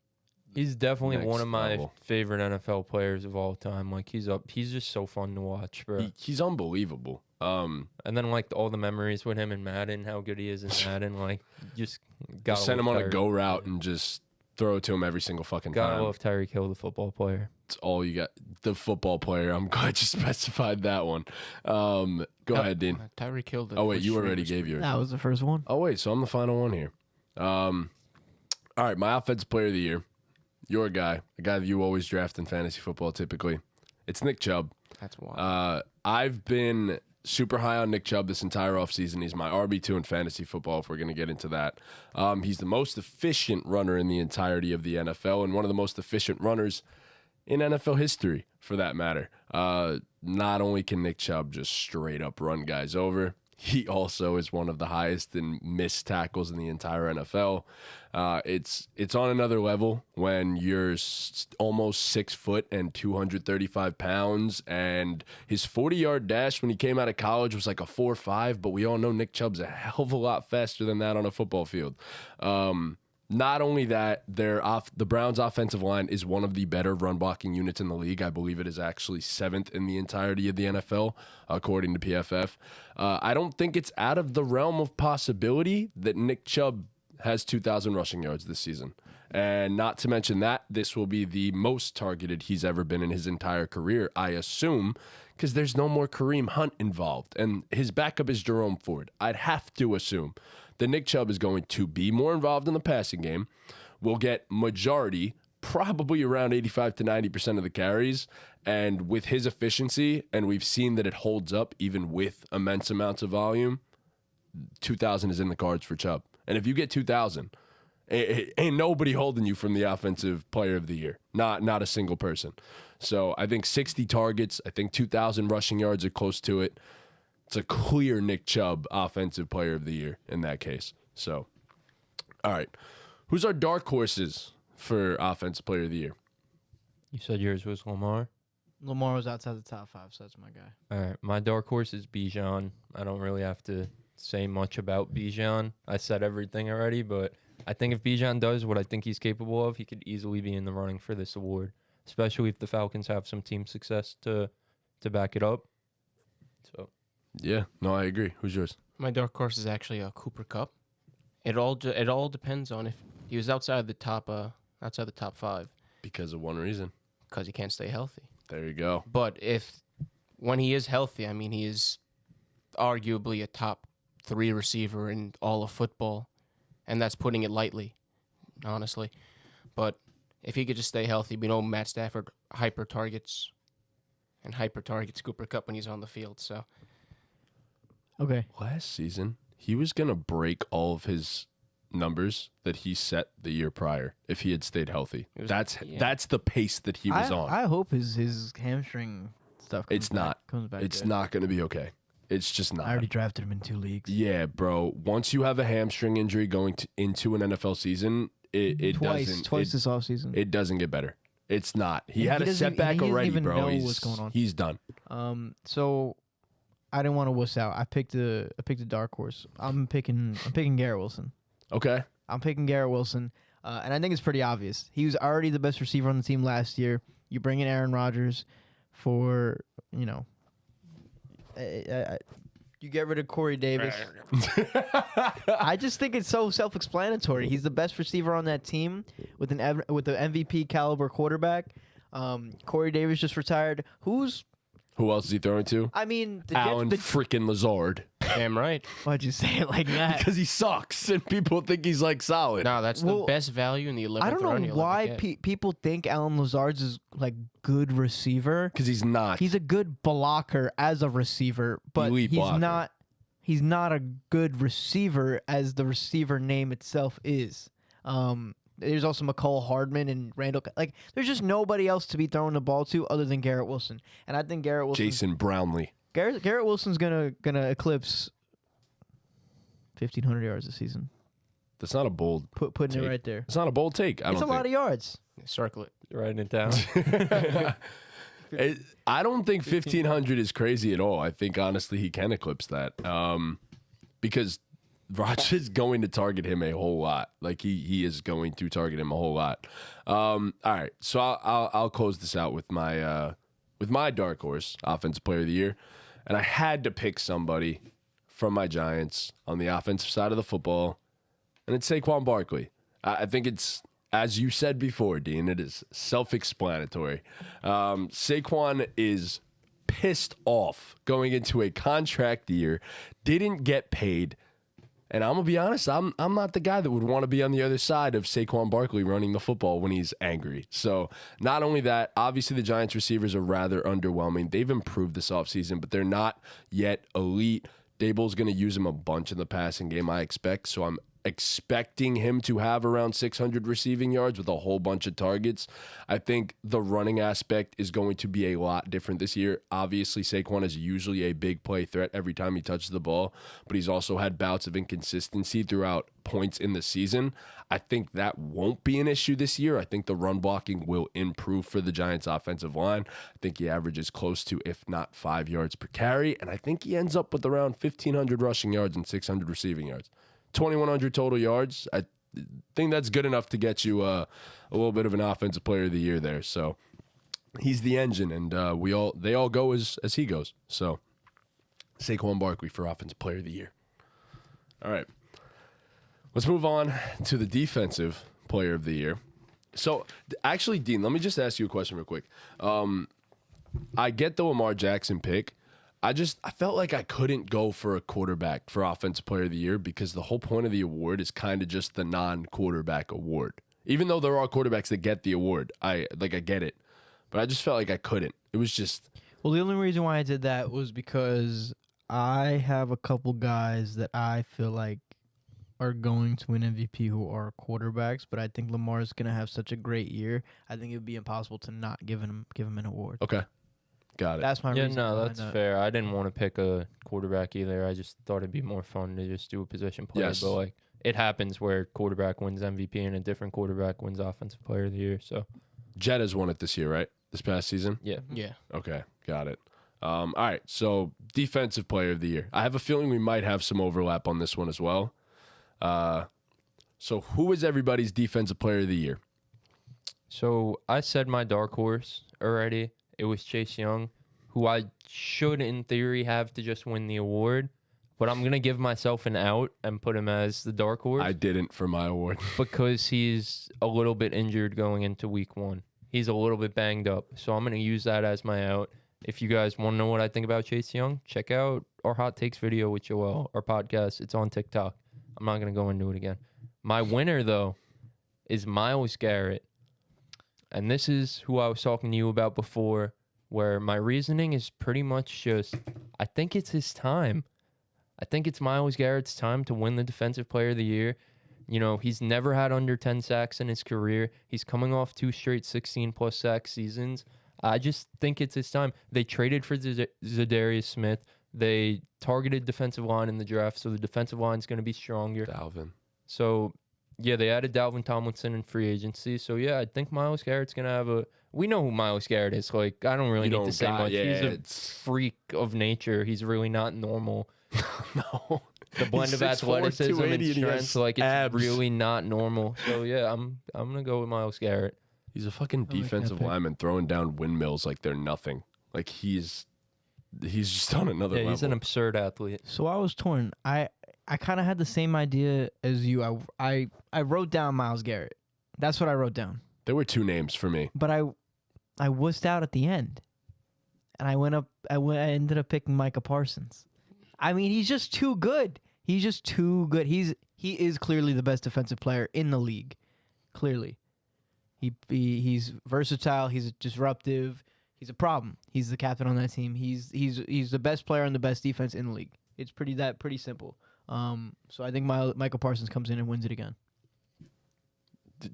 He's definitely Next one of my level. favorite NFL players of all time. Like, he's just so fun to watch, bro. He's unbelievable. And then, like, all the memories with him in Madden, how good he is in Madden, like, just gotta Send him on a Tyreek. go route and just throw it to him every single fucking Gotta time. love Tyreek Hill, the football player. It's all you got. The football player. I'm glad you specified that one. Go ahead, Dean. Tyreek Hill. Oh, wait, you already gave yours. That was the first one. Oh, wait, so I'm the final one here. All right, my Offensive Player of the Year. You're a guy that you always draft in fantasy football typically. It's Nick Chubb. That's wild. I've been super high on Nick Chubb this entire offseason. He's my RB2 in fantasy football, if we're going to get into that. He's the most efficient runner in the entirety of the NFL and one of the most efficient runners in NFL history, for that matter. Not only can Nick Chubb just straight up run guys over, he also is one of the highest in missed tackles in the entire NFL. It's on another level when you're almost 6 foot and 235 pounds, and his 40-yard dash when he came out of college was like a 4.5, but we all know Nick Chubb's a hell of a lot faster than that on a football field. Not only that, the Browns' offensive line is one of the better run-blocking units in the league. I believe it is actually 7th in the entirety of the NFL, according to PFF. I don't think it's out of the realm of possibility that Nick Chubb has 2,000 rushing yards this season. And not to mention that, this will be the most targeted he's ever been in his entire career, I assume, because there's no more Kareem Hunt involved. And his backup is Jerome Ford. I'd have to assume that Nick Chubb is going to be more involved in the passing game, will get majority, probably around 85 to 90% of the carries, and with his efficiency, and we've seen that it holds up even with immense amounts of volume, 2,000 is in the cards for Chubb. And if you get 2,000, ain't nobody holding you from the Offensive Player of the Year. Not a single person. So I think 60 targets, I think 2,000 rushing yards are close to it. It's a clear Nick Chubb Offensive Player of the Year in that case. So, all right. Who's our dark horses for Offensive Player of the Year? You said yours was Lamar? Lamar was outside the top 5, so that's my guy. All right. My dark horse is Bijan. I don't really have to say much about Bijan. I said everything already, but I think if Bijan does what I think he's capable of, he could easily be in the running for this award, especially if the Falcons have some team success to back it up. So, Yeah, no, I agree. Who's yours? My dark horse is actually a Cooper Kupp. It all depends on if he was outside the top 5 Because of one reason. because he can't stay healthy. There you go. But when he is healthy, I mean, he is arguably a top 3 receiver in all of football, and that's putting it lightly, honestly. But if he could just stay healthy, we know Matt Stafford hyper targets Cooper Kupp when he's on the field. So Okay. Last season, he was going to break all of his numbers that he set the year prior if he had stayed healthy. That's the pace that he was on. I hope his hamstring stuff comes back. It's not going to be okay. It's just not. I already drafted him in 2 leagues. Yeah, bro. Once you have a hamstring injury going into an NFL season, it twice this offseason. It doesn't get better. It's not. He had a setback he already, even bro. Know what's going on. He's done. So I didn't want to wuss out. I picked a dark horse. I'm picking Garrett Wilson. Okay. I'm picking Garrett Wilson, and I think it's pretty obvious. He was already the best receiver on the team last year. You bring in Aaron Rodgers for, you get rid of Corey Davis. I just think it's so self-explanatory. He's the best receiver on that team with an MVP caliber quarterback. Corey Davis just retired. Who else is he throwing to? I mean, Alan freaking Lazard. Damn right. Why'd you say it like that? Because he sucks and people think he's like solid. No, that's the best value in the 11th. I don't know why people think Alan Lazard's is like good receiver. Because he's not. He's a good blocker as a receiver, but Elite blocker. He's not a good receiver as the receiver name itself is. There's also McCall Hardman and Randall. Like, there's just nobody else to be throwing the ball to other than Garrett Wilson. And I think Garrett Wilson. Jason Brownlee. Garrett Wilson's gonna eclipse 1,500 yards this season. That's not a bold. Putting take. it right there. It's not a bold take. It's a lot of yards. Circle it. Writing it down. I don't think 1,500 is crazy at all. I think honestly he can eclipse that because Rodgers is going to target him a whole lot. Like he is going to target him a whole lot. All right, so I'll close this out with my dark horse offensive player of the year, and I had to pick somebody from my Giants on the offensive side of the football, and it's Saquon Barkley. I think it's, as you said before, Dean, it is self-explanatory. Saquon is pissed off going into a contract year, didn't get paid. And I'm going to be honest, I'm not the guy that would want to be on the other side of Saquon Barkley running the football when he's angry. So not only that, obviously the Giants receivers are rather underwhelming. They've improved this offseason, but they're not yet elite. Dable's going to use him a bunch in the passing game, I expect. So I'm expecting him to have around 600 receiving yards with a whole bunch of targets. I think the running aspect is going to be a lot different this year. Obviously, Saquon is usually a big play threat every time he touches the ball, but he's also had bouts of inconsistency throughout points in the season. I think that won't be an issue this year. I think the run blocking will improve for the Giants offensive line. I think he averages close to, if not 5 yards per carry, and I think he ends up with around 1,500 rushing yards and 600 receiving yards. 2,100 total yards. I think that's good enough to get you a little bit of an offensive player of the year there. So he's the engine, and they all go as he goes. So Saquon Barkley for offensive player of the year. All right, let's move on to the defensive player of the year. So actually, Dean, let me just ask you a question real quick. I get the Lamar Jackson pick. I felt like I couldn't go for a quarterback for Offensive Player of the Year because the whole point of the award is kind of just the non-quarterback award. Even though there are quarterbacks that get the award, I get it. But I just felt like I couldn't. It was just... Well, the only reason why I did that was because I have a couple guys that I feel like are going to win MVP who are quarterbacks, but I think Lamar's going to have such a great year. I think it would be impossible to not give him an award. Okay. Got it. That's my reason. Yeah, no, that's fair. I didn't want to pick a quarterback either. I just thought it'd be more fun to just do a position player. Yes. But like it happens where quarterback wins MVP and a different quarterback wins Offensive Player of the Year. So Jett has won it this year, right? This past season? yeah. Okay, got it. All right, so Defensive Player of the Year. I have a feeling we might have some overlap on this one as well. So who is everybody's Defensive Player of the Year? So I said my dark horse already. It was Chase Young, who I should, in theory, have to just win the award. But I'm going to give myself an out and put him as the dark horse. I didn't for my award. Because he's a little bit injured going into week 1. He's a little bit banged up. So I'm going to use that as my out. If you guys want to know what I think about Chase Young, check out our Hot Takes video with Joel, our podcast. It's on TikTok. I'm not going to go into it again. My winner, though, is Myles Garrett. And this is who I was talking to you about before, where my reasoning is pretty much just, I think it's his time. I think it's Myles Garrett's time to win the Defensive Player of the Year. You know, he's never had under 10 sacks in his career. He's coming off 2 straight 16-plus sack seasons. I just think it's his time. They traded for Zadarius Smith. They targeted defensive line in the draft, so the defensive line is going to be stronger. Dalvin. So, yeah, they added Dalvin Tomlinson in free agency. So, yeah, I think Myles Garrett's going to have a... We know who Myles Garrett is. Like, I don't really need to say much. Yeah, he's a freak of nature. He's really not normal. No. The blend of 6'4", athleticism and 280, strength, like, it's abs. really not normal. So, yeah, I'm going to go with Myles Garrett. He's a fucking defensive lineman throwing down windmills like they're nothing. Like, he's just on another level. He's an absurd athlete. So I was torn. I kind of had the same idea as you. I wrote down Myles Garrett. That's what I wrote down. There were 2 names for me. But I wussed out at the end, and I ended up picking Micah Parsons. I mean, he's just too good. He's just too good. He is clearly the best defensive player in the league. Clearly, he's versatile. He's disruptive. He's a problem. He's the captain on that team. He's the best player on the best defense in the league. It's pretty simple. So I think Michael Parsons comes in and wins it again.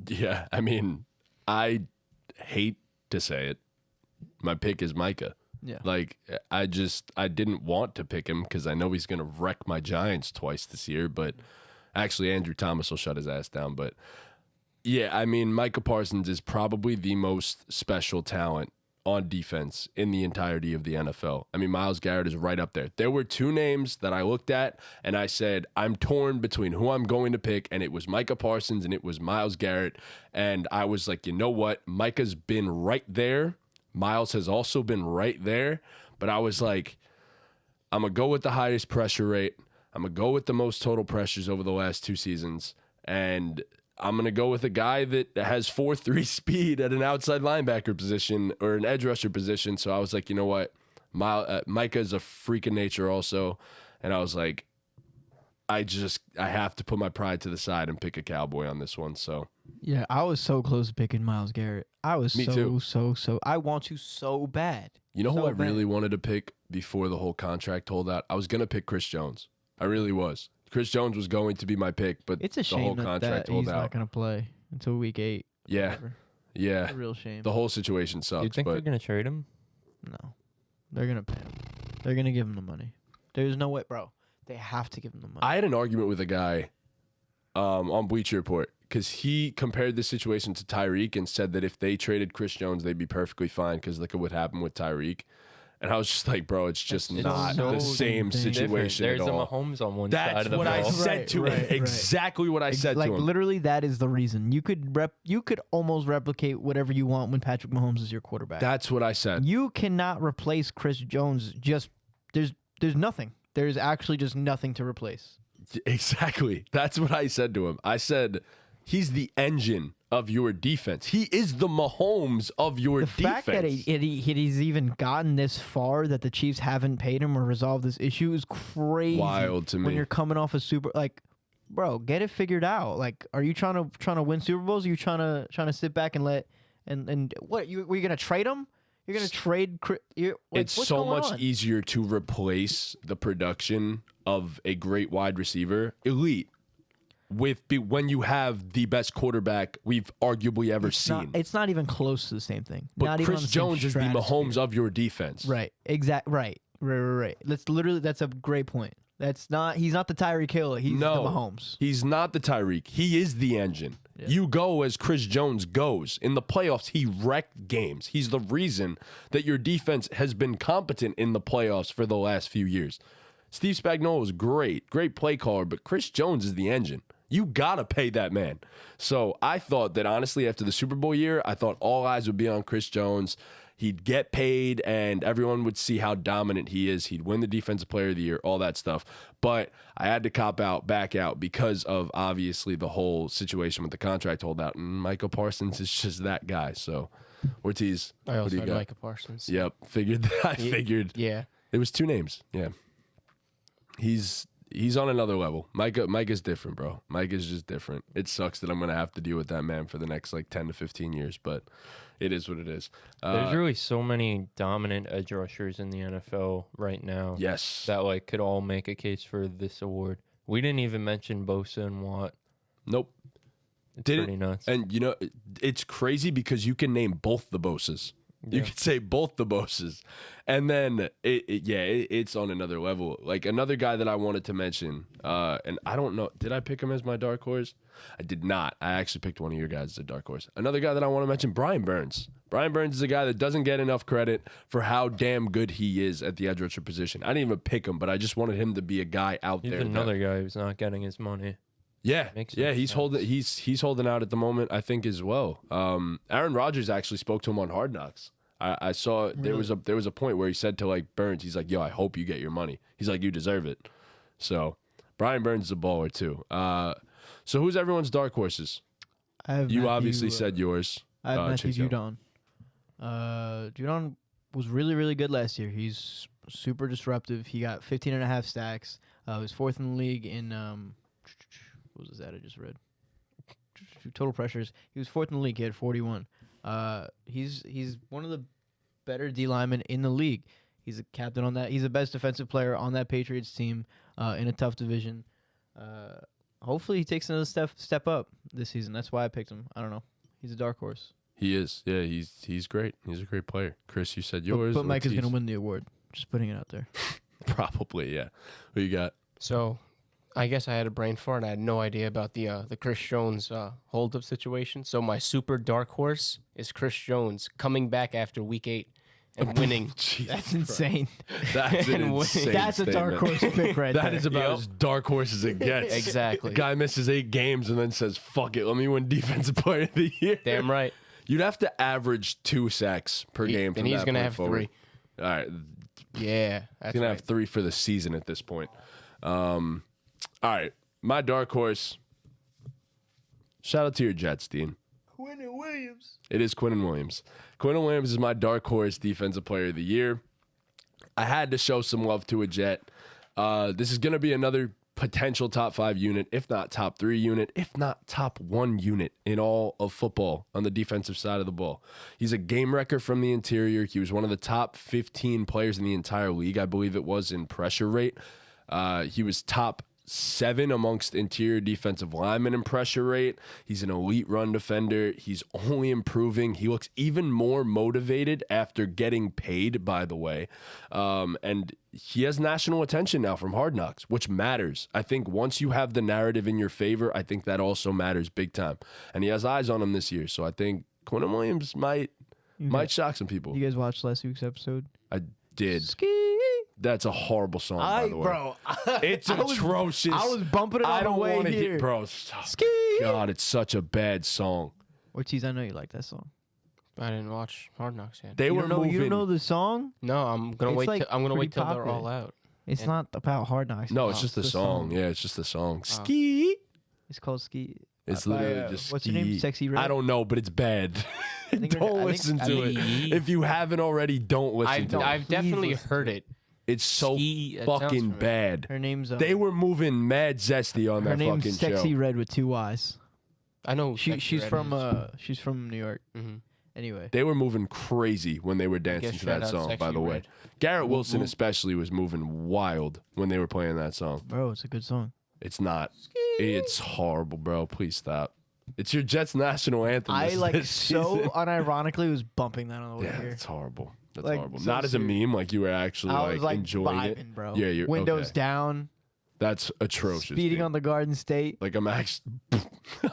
Yeah, I mean, I hate to say it. My pick is Micah. Yeah. Like, I didn't want to pick him because I know he's going to wreck my Giants twice this year, but actually Andrew Thomas will shut his ass down. But, yeah, I mean, Micah Parsons is probably the most special talent on defense in the entirety of the NFL. I mean, Myles Garrett is right up there. There were 2 names that I looked at, and I said, I'm torn between who I'm going to pick, and it was Micah Parsons, and it was Myles Garrett. And I was like, you know what? Micah's been right there. Myles has also been right there. But I was like, I'm going to go with the highest pressure rate. I'm going to go with the most total pressures over the last 2 seasons. And I'm going to go with a guy that has 4.3 speed at an outside linebacker position or an edge rusher position. So I was like, you know what? Micah's a freak of nature also. And I was like, I have to put my pride to the side and pick a Cowboy on this one. So yeah, I was so close to picking Myles Garrett. I was Me too. so I want to so bad. You know so who I bad. really wanted to pick before the whole contract holdout? I was going to pick Chris Jones. I really was. Chris Jones was going to be my pick, but It's a the shame whole that contract he's holdout. not going to play until week 8. Yeah, Whatever. yeah. It's a real shame. The whole situation sucks. Do you think but they're going to trade him? No. They're going to pay him. They're going to give him the money. There's no way, bro. They have to give him the money. I had an argument with a guy on Bleacher Report because he compared this situation to Tyreek and said that if they traded Chris Jones, they'd be perfectly fine because look at what happened with Tyreek. And I was just like, bro, it's just It's not so the same different. situation There's at a all. Mahomes on one That's side of the what ball. I said Right, to right, him. right. Exactly what I said like to him. literally, that is the reason. You could almost replicate whatever you want when Patrick Mahomes is your quarterback. That's what I said. You cannot replace Chris Jones. Just there's nothing. There's actually just nothing to replace. Exactly. That's what I said to him. I said, he's the engine of your defense. He is the Mahomes of your The defense. fact that he's even gotten this far, that the Chiefs haven't paid him or resolved this issue, is crazy. Wild to When me. you're coming off a super, like, bro, get it figured out. Like, are you trying to win Super Bowls? Or are you trying to sit back and let and what were you gonna trade him? You're gonna trade? It's what's so going much on? easier to replace the production of a great wide receiver, elite, when you have the best quarterback we've arguably ever seen. It's not even close to the same thing. But not even on Chris the same Jones is the stratosphere. Mahomes of your defense. Right. Right. That's a great point. That's not. He's not the Tyreek Hill. He's the Mahomes. He's not the Tyreek. He is the engine. Yeah. You go as Chris Jones goes. In the playoffs, he wrecked games. He's the reason that your defense has been competent in the playoffs for the last few years. Steve Spagnuolo is great play caller, but Chris Jones is the engine. You got to pay that man. So I thought that, honestly, after the Super Bowl year, I thought all eyes would be on Chris Jones. He'd get paid, and everyone would see how dominant he is. He'd win the Defensive Player of the Year, all that stuff. But I had to back out because of, obviously, the whole situation with the contract holdout. And Michael Parsons is just that guy. So Ortiz. I what also do you had got? Micah Parsons. Yep, figured that. I figured Yeah. it was 2 names. Yeah, he's on another level. Micah's different, bro. Micah's just different. It sucks that I'm gonna have to deal with that man for the next like 10 to 15 years, but it is what it is. There's really so many dominant edge rushers in the NFL right now. Yes. That like could all make a case for this award. We didn't even mention Bosa and Watt. Nope. It's pretty nuts. And you know, it's crazy because you can name both the Bosas. You could say both the Bosas. And then it's on another level. Like another guy that I wanted to mention, and I don't know, did I pick him as my dark horse? I did not. I actually picked one of your guys as a dark horse. Another guy that I want to mention, Brian Burns. Brian Burns is a guy that doesn't get enough credit for how damn good he is at the edge rusher position. I didn't even pick him, but I just wanted him to be a guy out He's there. another guy who's not getting his money. Yeah, Makes yeah, sense. he's holding out at the moment, I think, as well. Aaron Rodgers actually spoke to him on Hard Knocks. I saw there was a point where he said to like Burns, he's like, "Yo, I hope you get your money." He's like, "You deserve it." So Brian Burns is a baller too. So who's everyone's dark horses? You obviously said yours. I have Matthew Chico. Judon. Judon was really, really good last year. He's super disruptive. He got 15.5 stacks. He was 4th in the league in what was that I just read? Total pressures. He was 4th in the league. He had 41. He's one of the better D linemen in the league. He's a captain on that. He's the best defensive player on that Patriots team in a tough division. Hopefully he takes another step up this season. That's why I picked him. I don't know. He's a dark horse. He is. Yeah, he's great. He's a great player. Chris, you said yours. But Mike is going to win the award. Just putting it out there. Probably, yeah. Who you got? So, I guess I had a brain fart. I had no idea about the Chris Jones hold-up situation. So my super dark horse is Chris Jones coming back after Week 8 and winning. That's insane. That's an And insane That's a dark horse pick right there. That is about as dark horse as it gets. Exactly. Guy misses 8 games and then says, "Fuck it, let me win Defensive Player of the Year." Damn right. You'd have to average 2 sacks per game. And he's going to have forward. 3. All right. Yeah, He's that's going to right. have 3 for the season at this point. All right. My dark horse. Shout out to your Jets, Dean. Quinnen Williams. It is Quinnen Williams. Quinnen Williams is my dark horse Defensive Player of the Year. I had to show some love to a Jet. This is going to be another potential top 5 unit, if not top 3 unit, if not top 1 unit in all of football on the defensive side of the ball. He's a game wrecker from the interior. He was one of the top 15 players in the entire league, I believe it was, in pressure rate. He was top 7 amongst interior defensive linemen in pressure rate. He's an elite run defender. He's only improving. He looks even more motivated after getting paid, by the way. And he has national attention now from Hard Knocks, which matters. I think once you have the narrative in your favor, I think that also matters big time. And he has eyes on him this year. So I think Quinnen Williams might shock some people. You guys watched last week's episode? I did. Ski. That's a horrible song, by the way. Bro, It's atrocious. I was bumping it I on don't the way want to here. hear, bro. Stop. Ski. God, it's such a bad song. Ortiz, I know you like that song. I didn't watch Hard Knocks yet. They You were don't know, moving. you don't know the song? No, I'm gonna It's wait. like I'm gonna pretty wait till they're popular. all out. It's not about Hard Knocks. No, it's just the the song. Yeah, it's just the song. Oh. Ski. It's called Ski. It's by, literally just what's ski. her name? Sexy Red? I don't know, but it's bad. think her- Don't I think- listen I to think- it. If you haven't already, don't listen to it. I've definitely listen to heard it. It's so Ski, it sounds fucking familiar. bad. Her name's They were moving mad zesty on her that name's fucking Sexy show. Red with 2 Y's. I know. She's from New York. Mhm. Anyway, They were moving crazy when they were dancing guess to that shout out song, by Sexy the way. Red. Garrett Wilson especially was moving wild when they were playing that song. bro, it's a good song. It's not. It's horrible, bro. Please stop. It's your Jets national anthem. I this- like this so season. unironically was bumping that on the way Yeah, here. it's horrible. That's Like, horrible. so Not as a serious. meme, like you were actually I was like enjoying vibing, it, bro. Yeah, you're Windows okay. down, That's atrocious. speeding dude. on the Garden State. Like I'm actually,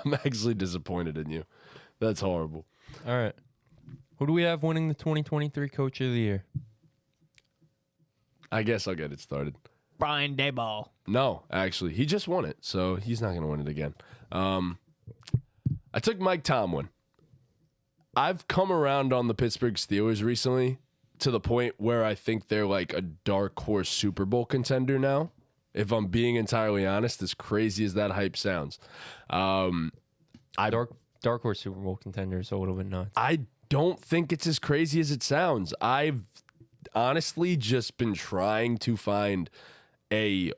I'm actually disappointed in you. That's horrible. All right. Who do we have winning the 2023 Coach of the Year? I guess I'll get it started. Brian Daboll. No, actually, he just won it, so he's not going to win it again. I took Mike Tomlin. I've come around on the Pittsburgh Steelers recently to the point where I think they're like a dark horse Super Bowl contender now. If I'm being entirely honest, as crazy as that hype sounds. Dark horse Super Bowl contender is a little bit nuts. I don't think it's as crazy as it sounds. I've honestly just been trying to find a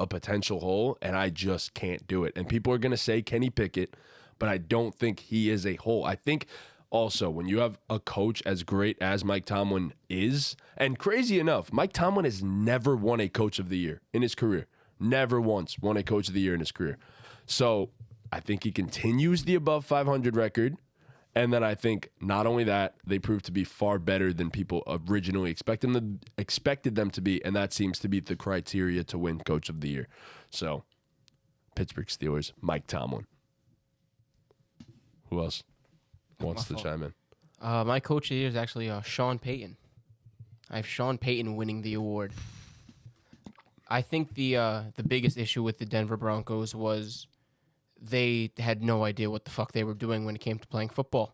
potential hole, and I just can't do it. And people are going to say Kenny Pickett, but I don't think he is a hole. I think also when you have a coach as great as Mike Tomlin is, and crazy enough, Mike Tomlin has never won a coach of the year in his career. Never once won a coach of the year in his career. So I think he continues the above 500 record. And then I think not only that, they prove to be far better than people originally expected them to be, and that seems to be the criteria to win Coach of the Year. So, Pittsburgh Steelers, Mike Tomlin. Who else wants to chime in? My Coach of the Year is actually Sean Payton. I have Sean Payton winning the award. I think the biggest issue with the Denver Broncos was they had no idea what the fuck they were doing when it came to playing football.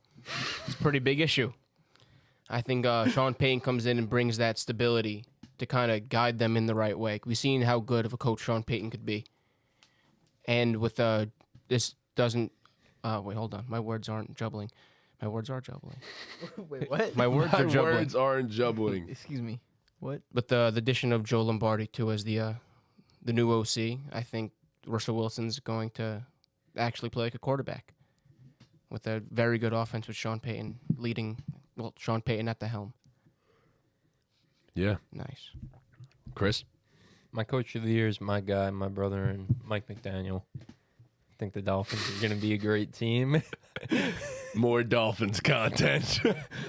It's a pretty big issue. I think Sean Payton comes in and brings that stability to kind of guide them in the right way. We've seen how good of a coach Sean Payton could be. And with this doesn't... wait, hold on. My words aren't jubbling. My words are jubbling. Wait, what? My words are jubbling. Words aren't jubbling. Excuse me. What? But the addition of Joe Lombardi, too, as the new OC, I think Russell Wilson's going to actually play like a quarterback with a very good offense with Sean Payton Sean Payton at the helm. Yeah. Nice. Chris? My Coach of the Year is my guy, my brother, and Mike McDaniel. I think the Dolphins are going to be a great team. More Dolphins content.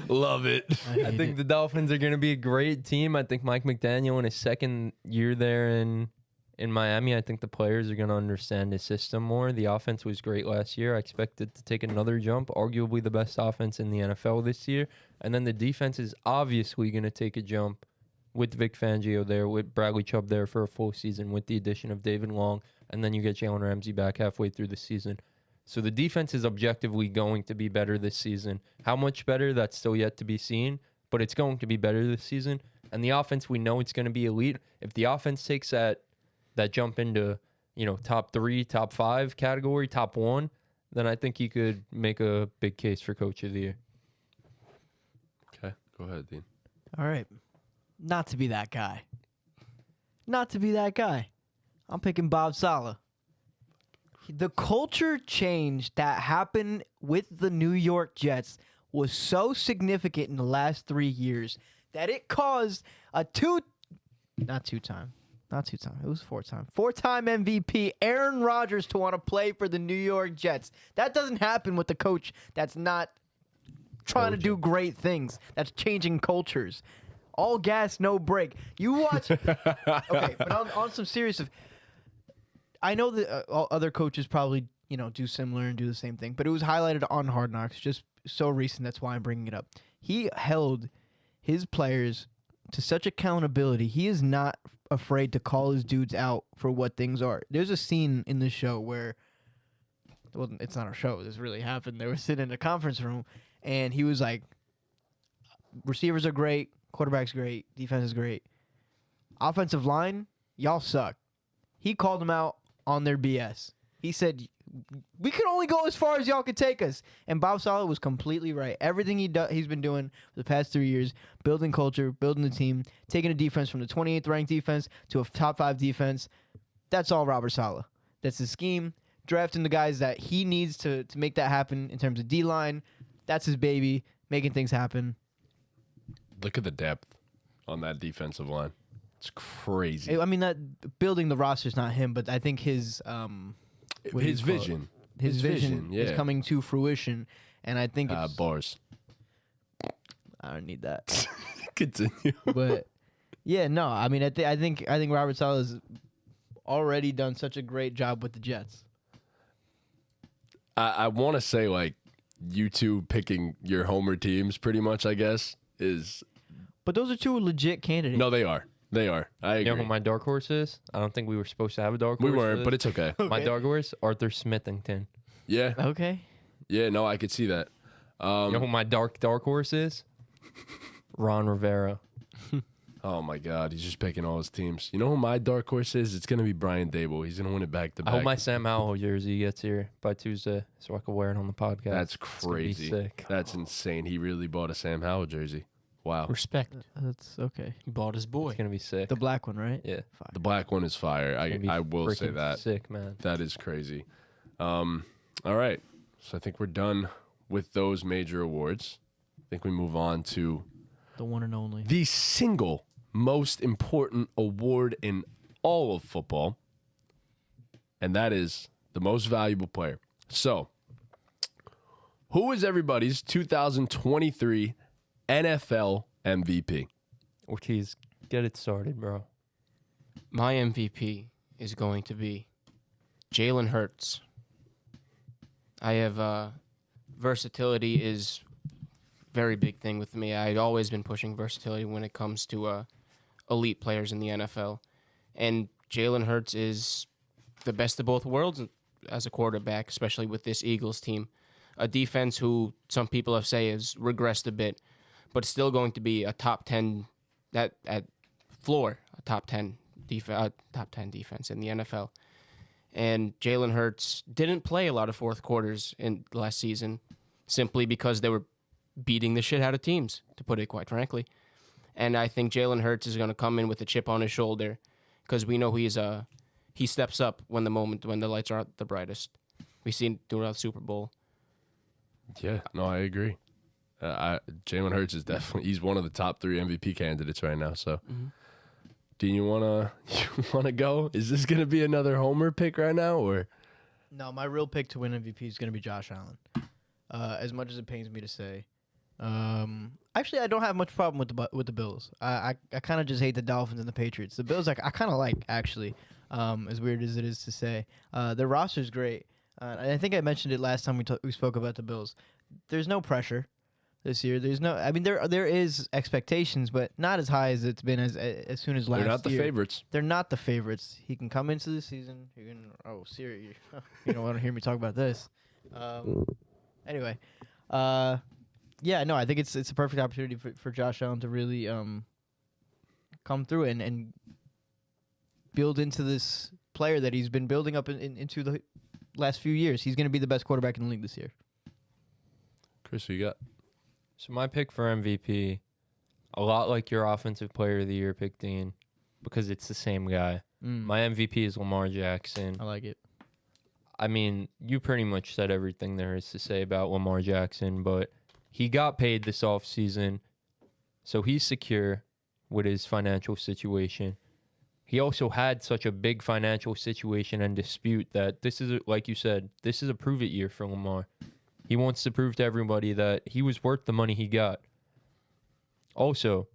Love it. I think the Dolphins are going to be a great team. I think Mike McDaniel in his second year there in Miami, I think the players are going to understand his system more. The offense was great last year. I expect it to take another jump, arguably the best offense in the NFL this year. And then the defense is obviously going to take a jump with Vic Fangio there, with Bradley Chubb there for a full season, with the addition of David Long, and then you get Jalen Ramsey back halfway through the season. So the defense is objectively going to be better this season. How much better, that's still yet to be seen, but it's going to be better this season. And the offense, we know it's going to be elite. If the offense takes that jump into, top 3, top 5 category, top 1, then I think he could make a big case for Coach of the Year. Okay, go ahead, Dean. All right. Not to be that guy. I'm picking Bob Saleh. The culture change that happened with the New York Jets was so significant in the last 3 years that it caused a it was 4-time MVP Aaron Rodgers to want to play for the New York Jets. That doesn't happen with the coach that's not trying to do great things. That's changing cultures. All gas, no brake. You watch. Okay, but on some serious stuff, I know that other coaches probably do similar and do the same thing, but it was highlighted on Hard Knocks just so recent. That's why I'm bringing it up. He held his players to such accountability. He is not afraid to call his dudes out for what things are. There's a scene in the show where, well, it's not a show. This really happened. They were sitting in a conference room, and he was like, receivers are great, quarterback's great, defense is great. Offensive line, y'all suck. He called them out on their BS. He said, we can only go as far as y'all can take us. And Bob Saleh was completely right. Everything he's been doing for the past 3 years, building culture, building the team, taking a defense from the 28th ranked defense to a top 5 defense, that's all Robert Saleh. That's his scheme, drafting the guys that he needs to make that happen in terms of D-line. That's his baby, making things happen. Look at the depth on that defensive line. It's crazy. I mean, that building the roster is not him, but I think his vision. His vision is coming to fruition, and I think it's, bars. I don't need that. Continue. But yeah, no, I mean, I think Robert Saleh has already done such a great job with the Jets. I want to say like you two picking your homer teams, pretty much. I guess is. But those are two legit candidates. No, they are. They are. I agree. You know who my dark horse is? I don't think we were supposed to have a dark horse. We weren't, but it's okay. My dark horse, Arthur Smithington. Yeah. Okay. Yeah, no, I could see that. You know who my dark horse is? Ron Rivera. Oh my God, he's just picking all his teams. You know who my dark horse is? It's gonna be Brian Dable. He's gonna win it back to I back. hope my Sam Howell jersey gets here by Tuesday so I can wear it on the podcast. That's It's gonna be crazy. sick. That's insane. He really bought a Sam Howell jersey. Wow. Respect. That's okay. He bought his boy. It's gonna be sick. The black one, right? Yeah. Fire. The black one is fire. It's gonna be I will say freaking that. Sick, man. That is crazy. All right. So I think we're done with those major awards. I think we move on to The one and only. the single most important award in all of football, and that is the most valuable player. So, who is everybody's 2023 NFL MVP? Ortiz, get it started, bro. My MVP is going to be Jalen Hurts. I have versatility is very big thing with me. I'd always been pushing versatility when it comes to elite players in the NFL. And Jalen Hurts is the best of both worlds as a quarterback, especially with this Eagles team. A defense who some people have said has regressed a bit, but still going to be a top 10 at floor, a top 10 defense in the NFL. And Jalen Hurts didn't play a lot of fourth quarters in last season simply because they were beating the shit out of teams, to put it quite frankly. And I think Jalen Hurts is going to come in with a chip on his shoulder because we know he steps up when the lights are at the brightest. We've seen throughout the Super Bowl. Yeah, no, I agree. Jalen Hurts is he's one of the top 3 MVP candidates right now. So, Dean, you wanna go? Is this gonna be another homer pick right now, or? No, my real pick to win MVP is going to be Josh Allen. As much as it pains me to say, actually, I don't have much problem with the Bills. I kind of just hate the Dolphins and the Patriots. The Bills, I kind of like actually. As weird as it is to say, their roster's great. I think I mentioned it last time we spoke about the Bills. There's no pressure this year. There's no. I mean, there is expectations, but not as high as it's been as soon as last year. They're not the favorites. They're not the favorites. He can come into the season. Siri, you don't want to hear me talk about this. Anyway, yeah, no, I think it's a perfect opportunity for Josh Allen to really come through and build into this player that he's been building up into the last few years. He's going to be the best quarterback in the league this year. Chris, who you got? So my pick for MVP, a lot like your offensive player of the year pick, Dean, because it's the same guy. My MVP is Lamar Jackson. I like it. I mean, you pretty much said everything there is to say about Lamar Jackson, but he got paid this offseason, so he's secure with his financial situation. He also had such a big financial situation and dispute that this is, like you said, this is a prove-it year for Lamar. He wants to prove to everybody that he was worth the money he got. Also,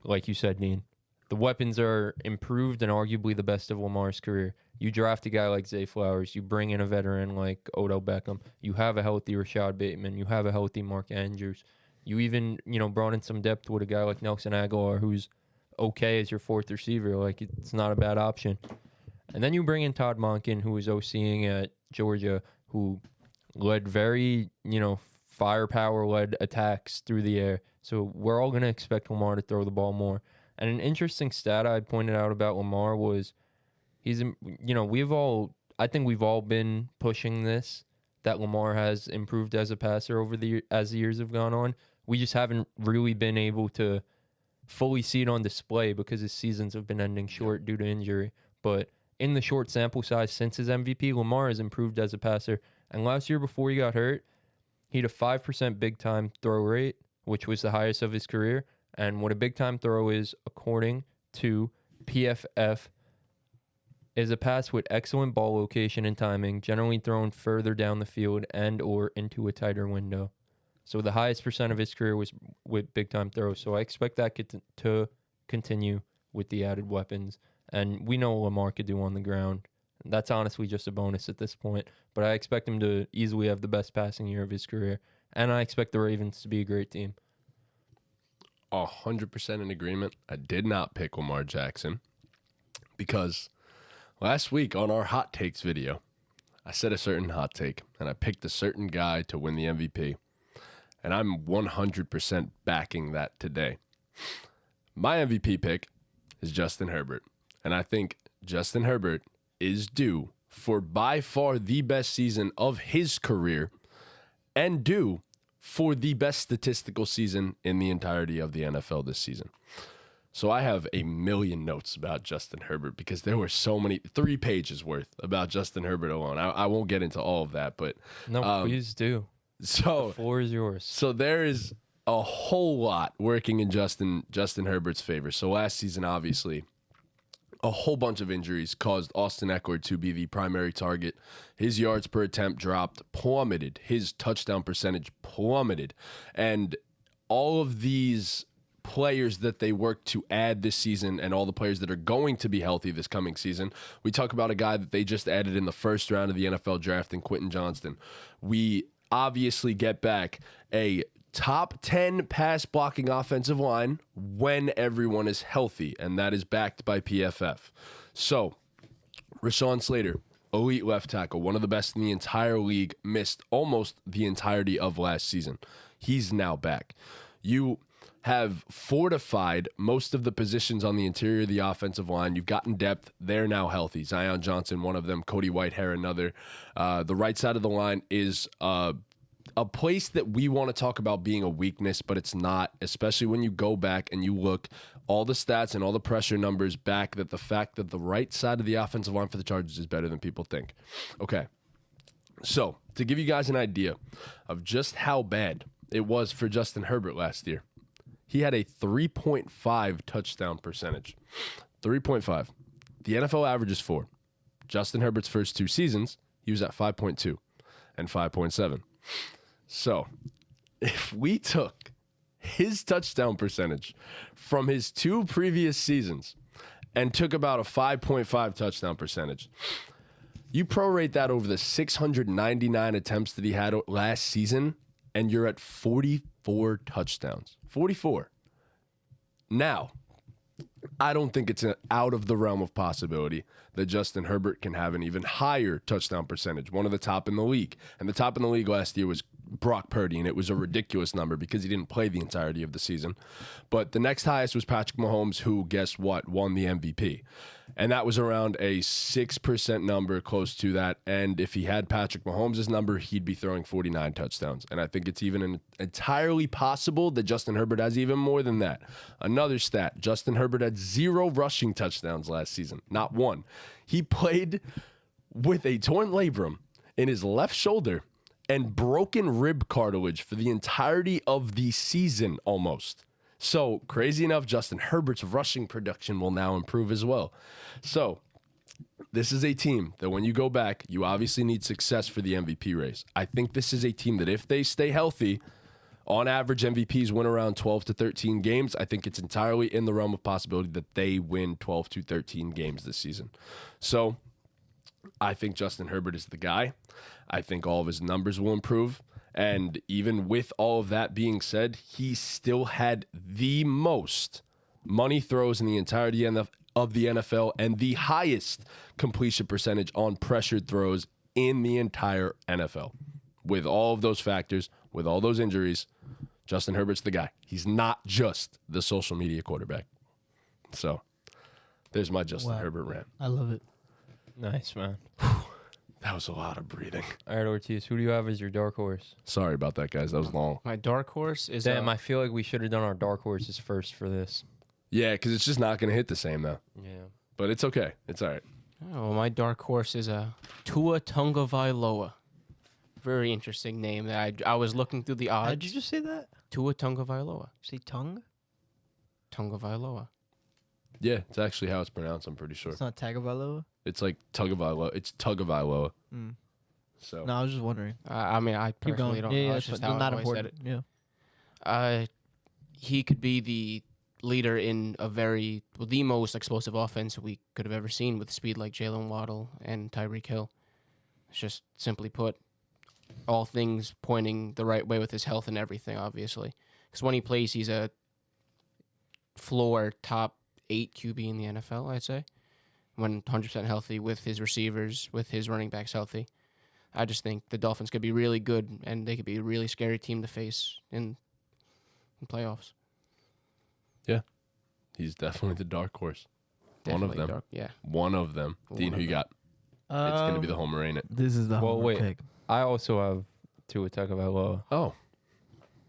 like you said, Dean, the weapons are improved and arguably the best of Lamar's career. You draft a guy like Zay Flowers. You bring in a veteran like Odell Beckham. You have a healthy Rashad Bateman. You have a healthy Mark Andrews. You even, brought in some depth with a guy like Nelson Aguilar, who's okay as your fourth receiver. Like, it's not a bad option. And then you bring in Todd Monken, who was OCing at Georgia, who led very, firepower-led attacks through the air. So we're all going to expect Lamar to throw the ball more. And an interesting stat I pointed out about Lamar was he's, I think we've all been pushing this, that Lamar has improved as a passer as the years have gone on. We just haven't really been able to fully see it on display because his seasons have been ending short due to injury. But in the short sample size since his MVP, Lamar has improved as a passer. And last year before he got hurt, he had a 5% big-time throw rate, which was the highest of his career. And what a big-time throw is, according to PFF, is a pass with excellent ball location and timing, generally thrown further down the field and or into a tighter window. So the highest percent of his career was with big-time throws. So I expect that to continue with the added weapons. And we know what Lamar could do on the ground. That's honestly just a bonus at this point. But I expect him to easily have the best passing year of his career. And I expect the Ravens to be a great team. 100% in agreement. I did not pick Lamar Jackson because last week on our hot takes video, I said a certain hot take, and I picked a certain guy to win the MVP. And I'm 100% backing that today. my MVP pick is Justin Herbert. And I think Justin Herbert is due for by far the best season of his career and due for the best statistical season in the entirety of the NFL this season. So I have a million notes about Justin Herbert because there were so many, 3 pages worth about Justin Herbert alone. I won't get into all of that, but No, please do. So The floor is yours. So there is a whole lot working in Justin Herbert's favor. So last season, obviously, a whole bunch of injuries caused Austin Eckler to be the primary target. His yards per attempt dropped, plummeted. His touchdown percentage plummeted. And all of these players that they work to add this season and all the players that are going to be healthy this coming season. We talk about a guy that they just added in the first round of the NFL draft in Quentin Johnston. We obviously get back a top 10 pass blocking offensive line when everyone is healthy, and that is backed by PFF. So, Rashawn Slater, elite left tackle, one of the best in the entire league, missed almost the entirety of last season. He's now back. You have fortified most of the positions on the interior of the offensive line. You've gotten depth. They're now healthy. Zion Johnson, one of them. Cody Whitehair, another. The right side of the line is a place that we want to talk about being a weakness, but it's not, especially when you go back and you look all the stats and all the pressure numbers back that the fact that the right side of the offensive line for the Chargers is better than people think. Okay, so to give you guys an idea of just how bad it was for Justin Herbert last year, he had a 3.5 touchdown percentage. 3.5. The NFL average is 4. Justin Herbert's first 2 seasons, he was at 5.2 and 5.7. So, if we took his touchdown percentage from his 2 previous seasons and took about a 5.5 touchdown percentage, you prorate that over the 699 attempts that he had last season, and you're at 44 touchdowns. 44. Now, I don't think it's out of the realm of possibility that Justin Herbert can have an even higher touchdown percentage, one of the top in the league. And the top in the league last year was Brock Purdy, and it was a ridiculous number because he didn't play the entirety of the season. But the next highest was Patrick Mahomes, who, guess what, won the MVP. And that was around a 6% number, close to that. And if he had Patrick Mahomes' number, he'd be throwing 49 touchdowns. And I think it's even entirely possible that Justin Herbert has even more than that. Another stat, Justin Herbert had 0 rushing touchdowns last season, not 1. He played with a torn labrum in his left shoulder and broken rib cartilage for the entirety of the season almost. So, crazy enough, Justin Herbert's rushing production will now improve as well. So, this is a team that when you go back, you obviously need success for the MVP race. I think this is a team that if they stay healthy, on average, MVPs win around 12 to 13 games. I think it's entirely in the realm of possibility that they win 12 to 13 games this season. So, I think Justin Herbert is the guy. I think all of his numbers will improve. And even with all of that being said, he still had the most money throws in the entirety of the NFL and the highest completion percentage on pressured throws in the entire NFL. With all of those factors, with all those injuries, Justin Herbert's the guy. He's not just the social media quarterback. So there's my Justin Herbert rant. I love it. Nice, man. That was a lot of breathing. All right, Ortiz, who do you have as your dark horse? Sorry about that, guys. That was long. My dark horse is Damn, I feel like we should have done our dark horses first for this. Yeah, because it's just not going to hit the same, though. Yeah. But it's okay. It's all right. Oh, my dark horse is Tua Tagovailoa. Very interesting name. That I was looking through the odds. Did you just say that? Tua Tagovailoa. Say tongue? Tagovailoa. Yeah, it's actually how it's pronounced, I'm pretty sure. It's not Tagovailoa? It's like Tagovailoa. It's Tagovailoa. Mm. So No, I was just wondering. I mean, I Keep personally going. don't Yeah, know. that's It's just fine. how Not I always said important. it. Yeah. He could be the leader in the most explosive offense we could have ever seen with speed like Jalen Waddle and Tyreek Hill. It's just simply put, all things pointing the right way with his health and everything, obviously. Because when he plays, he's a floor top 8 QB in the NFL, I'd say. When 100% healthy with his receivers, with his running backs healthy. I just think the Dolphins could be really good, and they could be a really scary team to face in playoffs. He's definitely the dark horse. Definitely One of them. Yeah. One of them. Dean, who you got? It's going to be the homer, ain't it? This is the homer pick. I also have Tua Tagovailoa. Oh.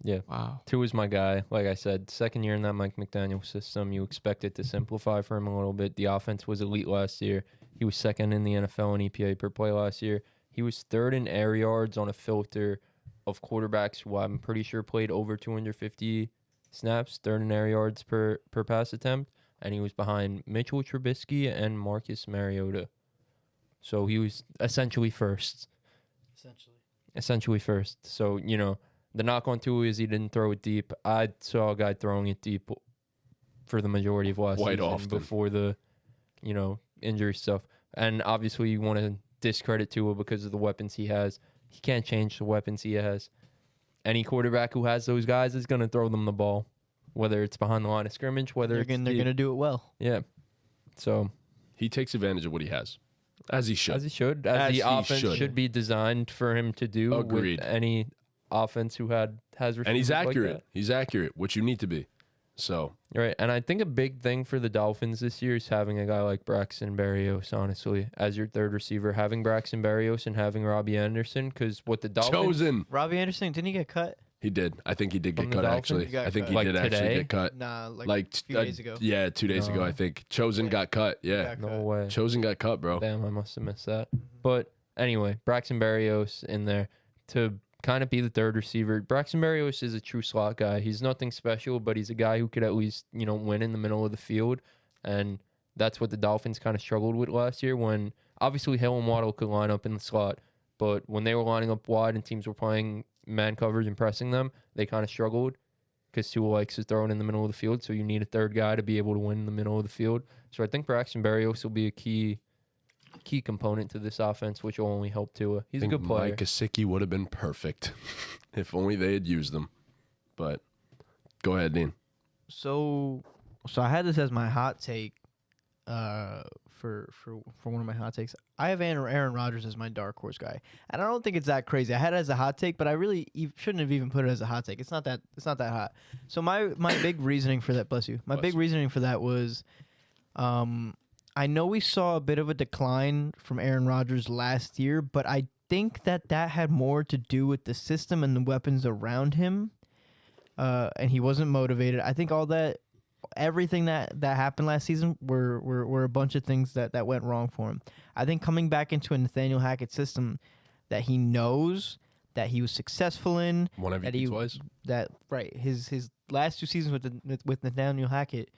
Yeah. Wow. Tua's my guy. Like I said, second year in that Mike McDaniel system, you expect it to simplify for him a little bit. The offense was elite last year. He was second in the NFL in EPA per play last year. He was third in air yards on a filter of quarterbacks who I'm pretty sure played over 250 snaps, third in air yards per pass attempt, and he was behind Mitchell Trubisky and Marcus Mariota. So he was essentially first. Essentially first. So, you know, the knock on Tua is he didn't throw it deep. I saw a guy throwing it deep for the majority of last season often. Before the, you know, injury stuff. And obviously you want to discredit Tua because of the weapons he has. He can't change the weapons he has. Any quarterback who has those guys is going to throw them the ball, whether it's behind the line of scrimmage, whether They're going to do it well. Yeah. So he takes advantage of what he has, as he should. As he should. As the offense should be designed for him to do. Agreed. With any offense who has receivers. And he's accurate. Like He's accurate, which you need to be. So right, and I think a big thing for the Dolphins this year is having a guy like Braxton Berrios, honestly, as your third receiver. Having Braxton Berrios and having Robbie Anderson, because what the Dolphins... Chosen. Robbie Anderson, didn't he get cut? He did. I think he did get From the cut, Dolphins? actually. He got I think cut. he Like did actually today? get cut. Nah, like Like a few days ago. Yeah, 2 days ago, No. I think. Chosen Yeah. got cut. Yeah. Got No cut. way. Chosen got cut, bro. Damn, I must have missed that. But anyway, Braxton Berrios in there to kind of be the third receiver. Braxton Berrios is a true slot guy. He's nothing special, but he's a guy who could at least, you know, win in the middle of the field. And that's what the Dolphins kind of struggled with last year when obviously Hill and Waddle could line up in the slot. But when they were lining up wide and teams were playing man coverage and pressing them, they kind of struggled because Tua likes to throw it in the middle of the field. So you need a third guy to be able to win in the middle of the field. So I think Braxton Berrios will be a key component to this offense, which will only help Tua. He's a good player. Mike Gesicki would have been perfect if only they had used them. But go ahead, Dean. So I had this as my hot take for one of my hot takes. I have Aaron Rodgers as my dark horse guy, and I don't think it's that crazy. I had it as a hot take, but I really shouldn't have even put it as a hot take. It's not that hot. So my big reasoning for that, bless you. My big reasoning for that was, I know we saw a bit of a decline from Aaron Rodgers last year, but I think that had more to do with the system and the weapons around him, and he wasn't motivated. I think everything that happened last season were a bunch of things that went wrong for him. I think coming back into a Nathaniel Hackett system that he knows, that he was successful in, One MVP twice. His last 2 seasons with Nathaniel Hackett,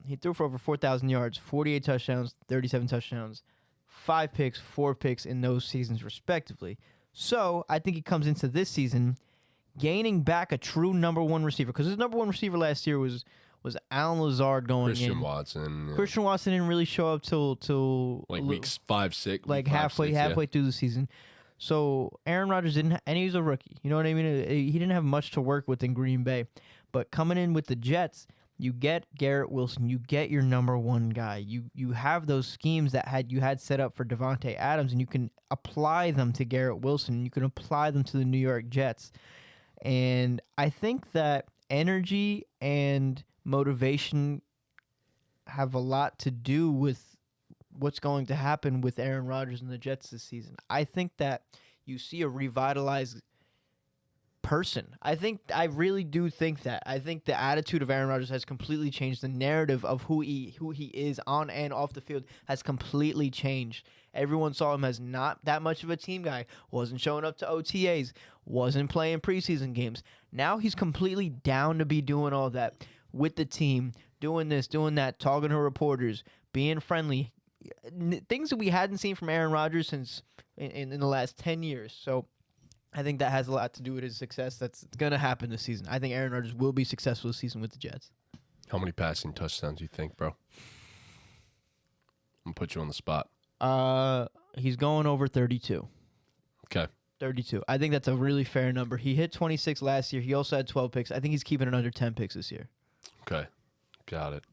he threw for over 4,000 yards, 48 touchdowns, 37 touchdowns, 5 picks, 4 picks in those seasons respectively. So I think he comes into this season gaining back a true number 1 receiver, because his number 1 receiver last year was Alan Lazard going Christian in. Watson. Yeah. Christian Watson didn't really show up till like weeks 5, 6. like week 5, halfway 6, yeah. through the season. So Aaron Rodgers didn't, and he was a rookie. You know what I mean? He didn't have much to work with in Green Bay, but coming in with the Jets, you get Garrett Wilson, you get your number 1 guy. You have those schemes that you had set up for Devontae Adams, and you can apply them to Garrett Wilson. You can apply them to the New York Jets, and I think that energy and motivation have a lot to do with what's going to happen with Aaron Rodgers and the Jets this season. I think that you see a revitalized person. I really do think that. I think the attitude of Aaron Rodgers has completely changed. The narrative of who he is on and off the field has completely changed. Everyone saw him as not that much of a team guy, wasn't showing up to OTAs, wasn't playing preseason games. Now he's completely down to be doing all that with the team, doing this, doing that, talking to reporters, being friendly. Things that we hadn't seen from Aaron Rodgers since in the last 10 years. So I think that has a lot to do with his success. That's going to happen this season. I think Aaron Rodgers will be successful this season with the Jets. How many passing touchdowns do you think, bro? I'm going to put you on the spot. He's going over 32. Okay. 32. I think that's a really fair number. He hit 26 last year. He also had 12 picks. I think he's keeping it under 10 picks this year. Okay. Got it.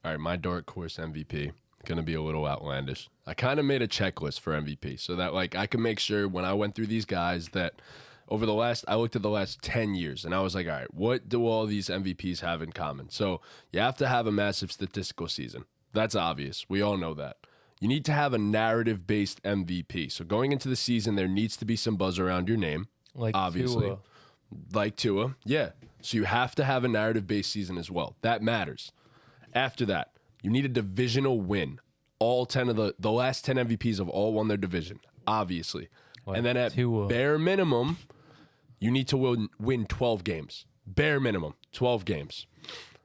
All right, my dark horse MVP. Going to be a little outlandish. I kind of made a checklist for MVP so that like I can make sure when I went through these guys that I looked at the last 10 years and I was like, all right, what do all these MVPs have in common? So you have to have a massive statistical season. That's obvious. We all know that. You need to have a narrative-based MVP. So going into the season, there needs to be some buzz around your name, Like obviously. Tua. Like Tua, yeah. So you have to have a narrative-based season as well. That matters. After that, you need a divisional win. All 10 of the last 10 MVPs have all won their division, obviously. Like and then at Tua. bare minimum, you need to win 12 games. Bare minimum, 12 games.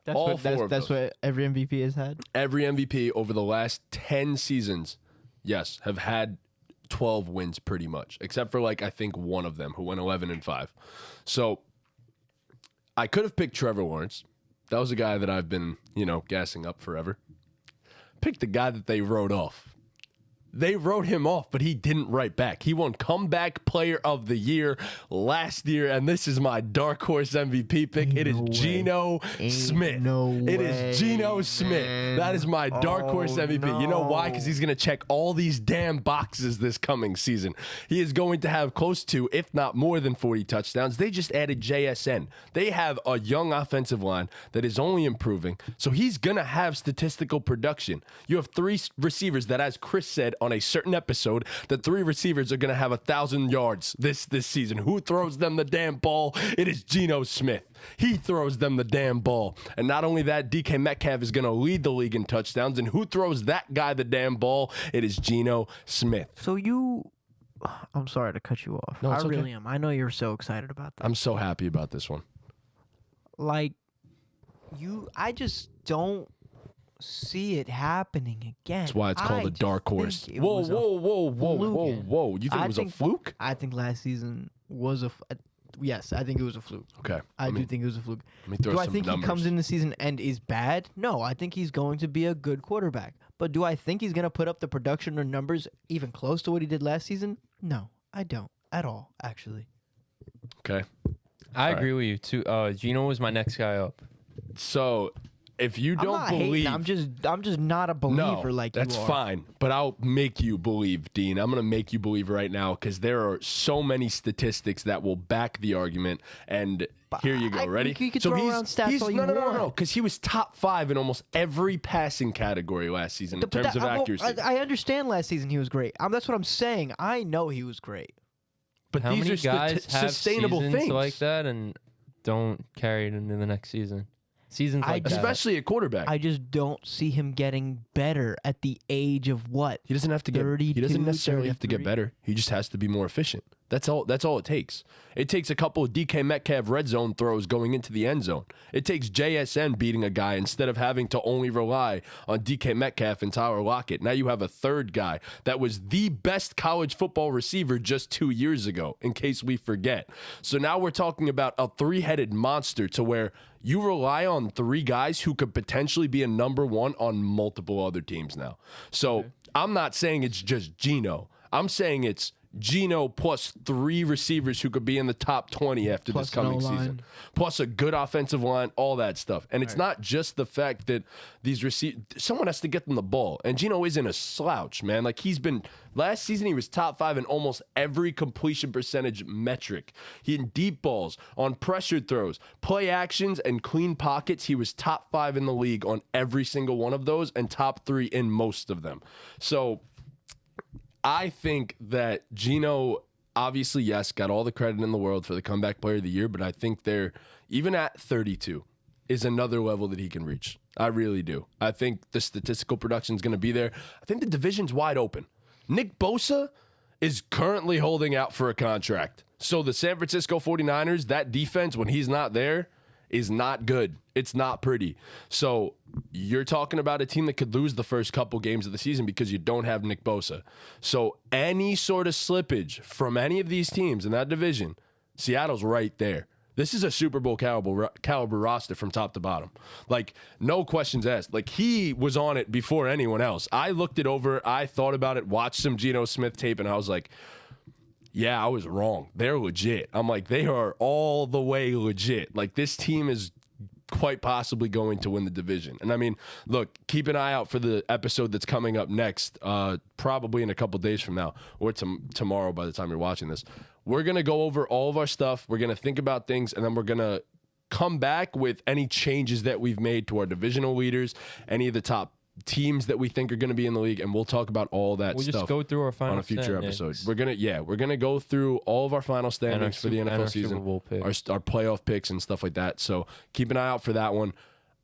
That's what every MVP has had. Every MVP over the last 10 seasons, yes, have had 12 wins pretty much, except for I think one of them who went 11-5. So I could have picked Trevor Lawrence. That was a guy that I've been, gassing up forever. Picked the guy that they wrote off. They wrote him off, but he didn't write back. He won Comeback Player of the Year last year, and this is my dark horse MVP pick. It is Geno Smith. It is Geno Smith. That is my dark horse MVP. You know why? Because he's going to check all these damn boxes this coming season. He is going to have close to, if not more than 40 touchdowns. They just added JSN. They have a young offensive line that is only improving, so he's going to have statistical production. You have 3 receivers that, as Chris said, on a certain episode, the 3 receivers are going to have 1,000 yards this season. Who throws them the damn ball? It is Geno Smith. He throws them the damn ball. And not only that, DK Metcalf is going to lead the league in touchdowns. And who throws that guy the damn ball? It is Geno Smith. So I'm sorry to cut you off. No, I it's okay. really am. I know you're so excited about that. I'm so happy about this one. I just don't see it happening again. That's why it's called a dark horse. Whoa. You think it was a fluke? I think last season was yes, I think it was a fluke. Okay. I do think it was a fluke. Let me throw Do some I think numbers. he comes in the season and is bad? No, I think he's going to be a good quarterback. But do I think he's going to put up the production or numbers even close to what he did last season? No, I don't at all, actually. Okay. I agree with you too. Geno was my next guy up. So if you I'm don't not believe, hating. I'm just not a believer like you are. that's fine. But I'll make you believe, Dean. I'm going to make you believe right now because there are so many statistics that will back the argument. And here you go. Ready? You could throw around stats all you want. No. Because he was top 5 in almost every passing category last season in terms of accuracy. I understand last season he was great. That's what I'm saying. I know he was great. But How these many are guys have sustainable seasons things like that and don't carry it into the next season? Seasons like that. especially a quarterback. I just don't see him getting better at the age of what? He doesn't have to get. He 32, doesn't necessarily have to get 33. better. He just has to be more efficient. That's all it takes. It takes a couple of DK Metcalf red zone throws going into the end zone. It takes JSN beating a guy instead of having to only rely on DK Metcalf and Tyler Lockett. Now you have a third guy that was the best college football receiver just 2 years ago, in case we forget. So now we're talking about a 3-headed monster to where you rely on 3 guys who could potentially be a number 1 on multiple other teams now. So I'm not saying it's just Geno. I'm saying it's Geno plus 3 receivers who could be in the top 20 after Plus this coming an O-line. season. Plus a good offensive line, all that stuff. And it's not just the fact that these someone has to get them the ball. And Geno isn't a slouch, man. Last season he was top 5 in almost every completion percentage metric. He in deep balls, on pressured throws, play actions, and clean pockets. He was top 5 in the league on every single one of those and top 3 in most of them. So I think that Geno, obviously, yes, got all the credit in the world for the Comeback Player of the Year, but I think even at 32, is another level that he can reach. I really do. I think the statistical production is going to be there. I think the division's wide open. Nick Bosa is currently holding out for a contract. So the San Francisco 49ers, that defense, when he's not there, is not good. It's not pretty. So you're talking about a team that could lose the first couple games of the season because you don't have Nick Bosa. So any sort of slippage from any of these teams in that division, Seattle's right there. This is a Super Bowl caliber roster from top to bottom. No questions asked. He was on it before anyone else. I looked it over. I thought about it, watched some Geno Smith tape, and I was like, yeah, I was wrong. They're legit. I'm like, they are all the way legit. This team is quite possibly going to win the division. And I mean, look, keep an eye out for the episode that's coming up next, probably in a couple days from now, or tomorrow by the time you're watching this. We're going to go over all of our stuff. We're going to think about things, and then we're going to come back with any changes that we've made to our divisional leaders, any of the top teams that we think are going to be in the league, and we'll talk about all that We'll stuff just go through our final on a future standings. episode. We're gonna go through all of our final standings for the NFL season, our playoff picks and stuff like that. So keep an eye out for that one.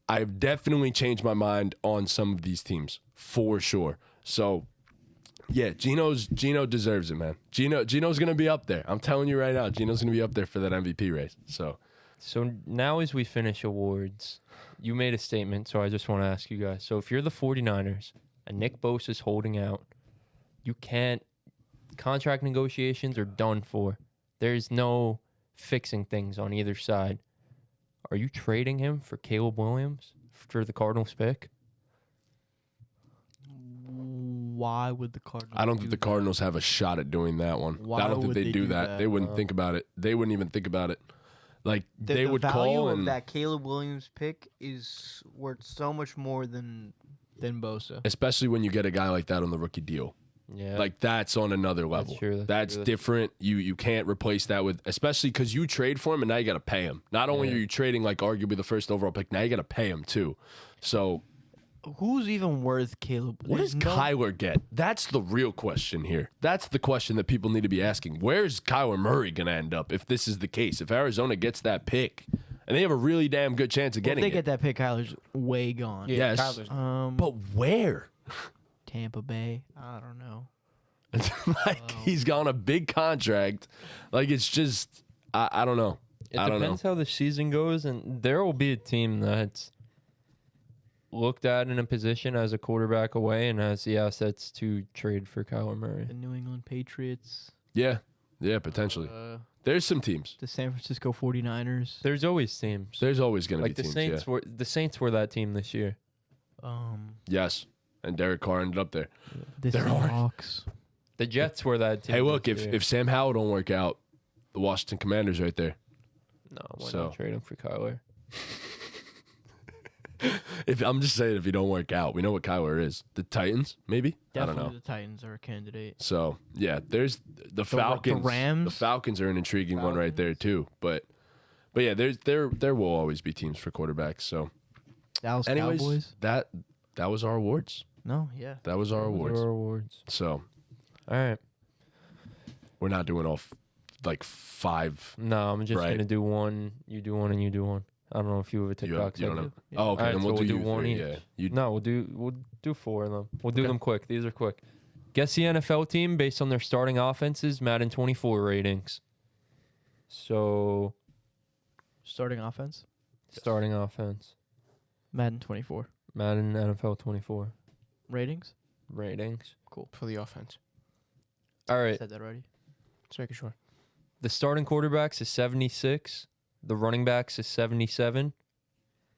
I've definitely changed my mind on some of these teams for sure. So yeah, Gino deserves it, man. Gino's gonna be up there. I'm telling you right now, Gino's gonna be up there for that MVP race. So now as we finish awards, you made a statement, so I just want to ask you guys. So if you're the 49ers and Nick Bosa is holding out, you can't – contract negotiations are done for. There's no fixing things on either side. Are you trading him for Caleb Williams for the Cardinals pick? Why would the Cardinals I don't think the Cardinals have a shot at doing that one. I don't think they'd do that. They wouldn't think about it. They wouldn't even think about it. Like, they would call and... The value of that Caleb Williams pick is worth so much more than Bosa. Especially when you get a guy like that on the rookie deal. Yeah. Like, that's on another level. That's true. That's different. You can't replace that with... Especially because you trade for him, and now you got to pay him. Not only are you trading, like, arguably the first overall pick, now you got to pay him, too. So... Who's even worth Caleb? What does Kyler get? That's the real question here. That's the question that people need to be asking. Where's Kyler Murray going to end up if this is the case? If Arizona gets that pick, and they have a really damn good chance of getting it. If they get that pick, Kyler's way gone. Yeah, yes. Kyler's but where? Tampa Bay? I don't know. He's got a big contract. Like, it's just, I don't know. It I don't know. depends how the season goes, and there will be a team that's looked at in a position as a quarterback away and has the assets to trade for Kyler Murray. The New England Patriots. Yeah, potentially. There's some teams. The San Francisco 49ers. There's always teams. There's always going to be the teams. Saints the Saints were that team this year. Yes, and Derek Carr ended up there. The Seahawks. The Jets were that team. Hey, look, if Sam Howell don't work out, the Washington Commanders right there. No, we're not trading for Kyler. I'm just saying, if he don't work out, we know what Kyler is. The Titans, maybe. Definitely I don't know. The Titans are a candidate. So yeah, there's the Falcons. The Rams. The Falcons are an intriguing one right there too. But yeah, there will always be teams for quarterbacks. So, Dallas anyways, Cowboys. that was our awards. No, yeah, that was our awards. So, all right, we're not doing all like 5. No, I'm just gonna do one. You do one, and you do one. I don't know if you have a TikTok. You don't know. Oh, okay. Right, then so we'll do one each. Yeah. No, we'll do 4 of them. We'll do them quick. These are quick. Guess the NFL team based on their starting offenses, Madden 24 ratings. So, starting offense. Starting offense. Madden 24. Madden NFL 24. Ratings. cool for the offense. All right. Said that already. Just making sure. The starting quarterbacks is 76. The running backs is 77.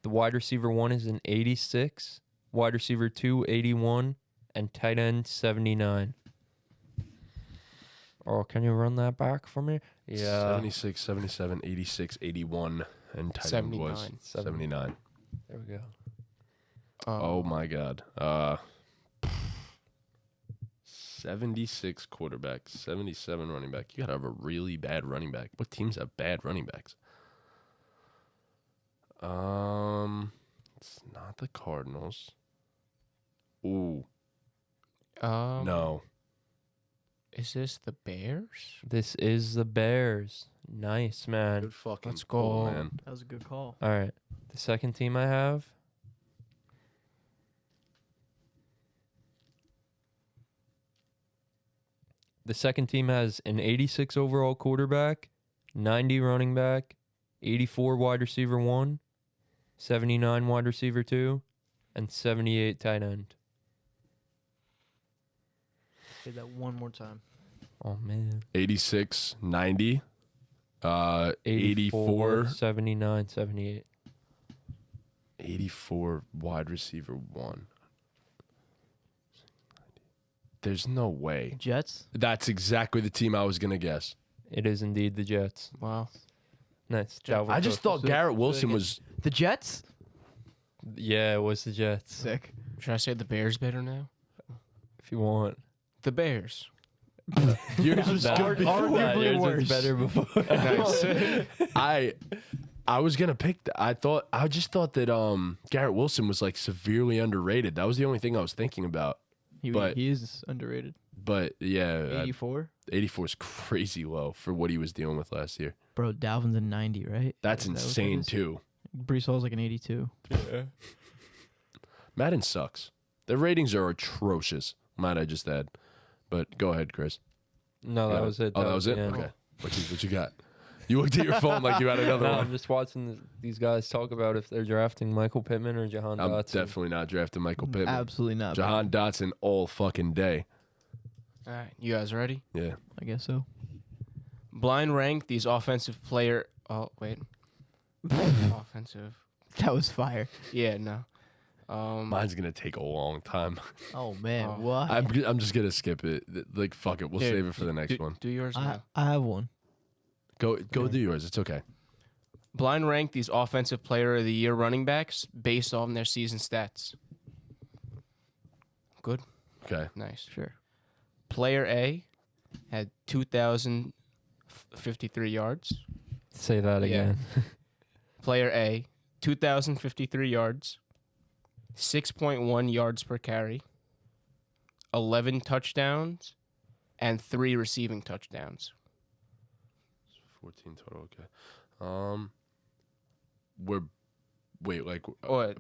The wide receiver 1 is an 86. Wide receiver 2, 81. And tight end, 79. Oh, can you run that back for me? Yeah. 76, 77, 86, 81. And tight end was 79. There we go. Oh, my God. 76 quarterback, 77 running back. You got to have a really bad running back. What teams have bad running backs? It's not the Cardinals. Ooh. No. Is this the Bears? This is the Bears. Nice, man. Good fucking Let's go. call, man. That was a good call. All right. The second team I have. The second team has an 86 overall quarterback, 90 running back, 84 wide receiver 1, 79 wide receiver 2, and 78 tight end. Say that one more time. Oh, man. 86, 90, 84, 79, 78. 84 wide receiver 1. There's no way. Jets? That's exactly the team I was going to guess. It is indeed the Jets. Wow. Nice. I just thought Garrett Wilson was. The Jets? Yeah, it was the Jets. Sick. Should I say the Bears better now? If you want. The Bears. Yours was good before. arguably Yours was worse. better before. Nice. I was gonna pick. I just thought that Garrett Wilson was like severely underrated. That was the only thing I was thinking about. But- He is underrated. But yeah, 84? 84 is crazy low for what he was dealing with last year. Bro, Dalvin's a 90, right? That's Is that what that insane is? too. Brees Hall's like an 82. Madden sucks. Their ratings are atrocious. Might I just add? But go ahead, Chris. No, that was it. Oh, that was it. the end. Okay. What you got? You looked at your phone like you had another No, one. I'm just watching these guys talk about if they're drafting Michael Pittman or Jahan I'm Dotson. definitely not drafting Michael Pittman. Absolutely not. Jahan Dotson all fucking day. All right, you guys ready? Yeah. I guess so. Blind rank these offensive player. Oh wait, offensive. That was fire. Yeah, no. Mine's gonna take a long time. Oh, man. Oh. What? I'm just gonna skip it. Like fuck it. We'll Dude, save it for the next do, one. Do yours I now. have one. Go do yours. It's okay. Blind rank these offensive player of the year running backs based on their season stats. Good. Okay. Nice. Sure. Player A had 2,053 yards. Say that again. Player A, 2,053 yards, 6.1 yards per carry, 11 touchdowns, and 3 receiving touchdowns. 14 total. Okay. What?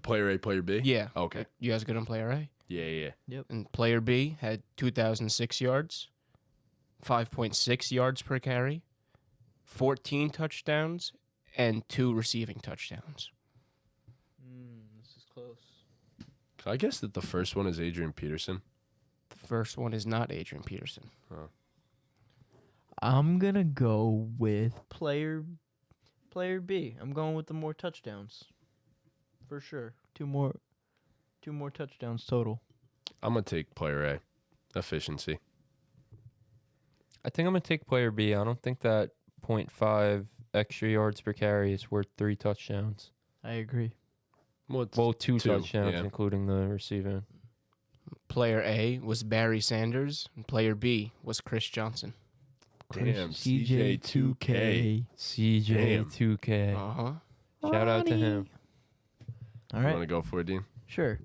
Player A, player B. Yeah. Okay. You guys good on player A? Yeah. And player B had 2,006 yards, 5.6 yards per carry, 14 touchdowns, and 2 receiving touchdowns. This is close. I guess that the first one is Adrian Peterson. The first one is not Adrian Peterson. I'm going to go with player B. I'm going with the more touchdowns. For sure. Two more touchdowns total. I'm gonna take player A. Efficiency. I think I'm going to take player B. I don't think that 0.5 extra yards per carry is worth 3 touchdowns. I agree. Well, Well, two two, touchdowns, yeah. including the receiving. Player A was Barry Sanders, and player B was Chris Johnson. damn. CJ2K. CJ2K. Uh-huh. Shout out to him. All You right. want to go for it, Dean? Sure.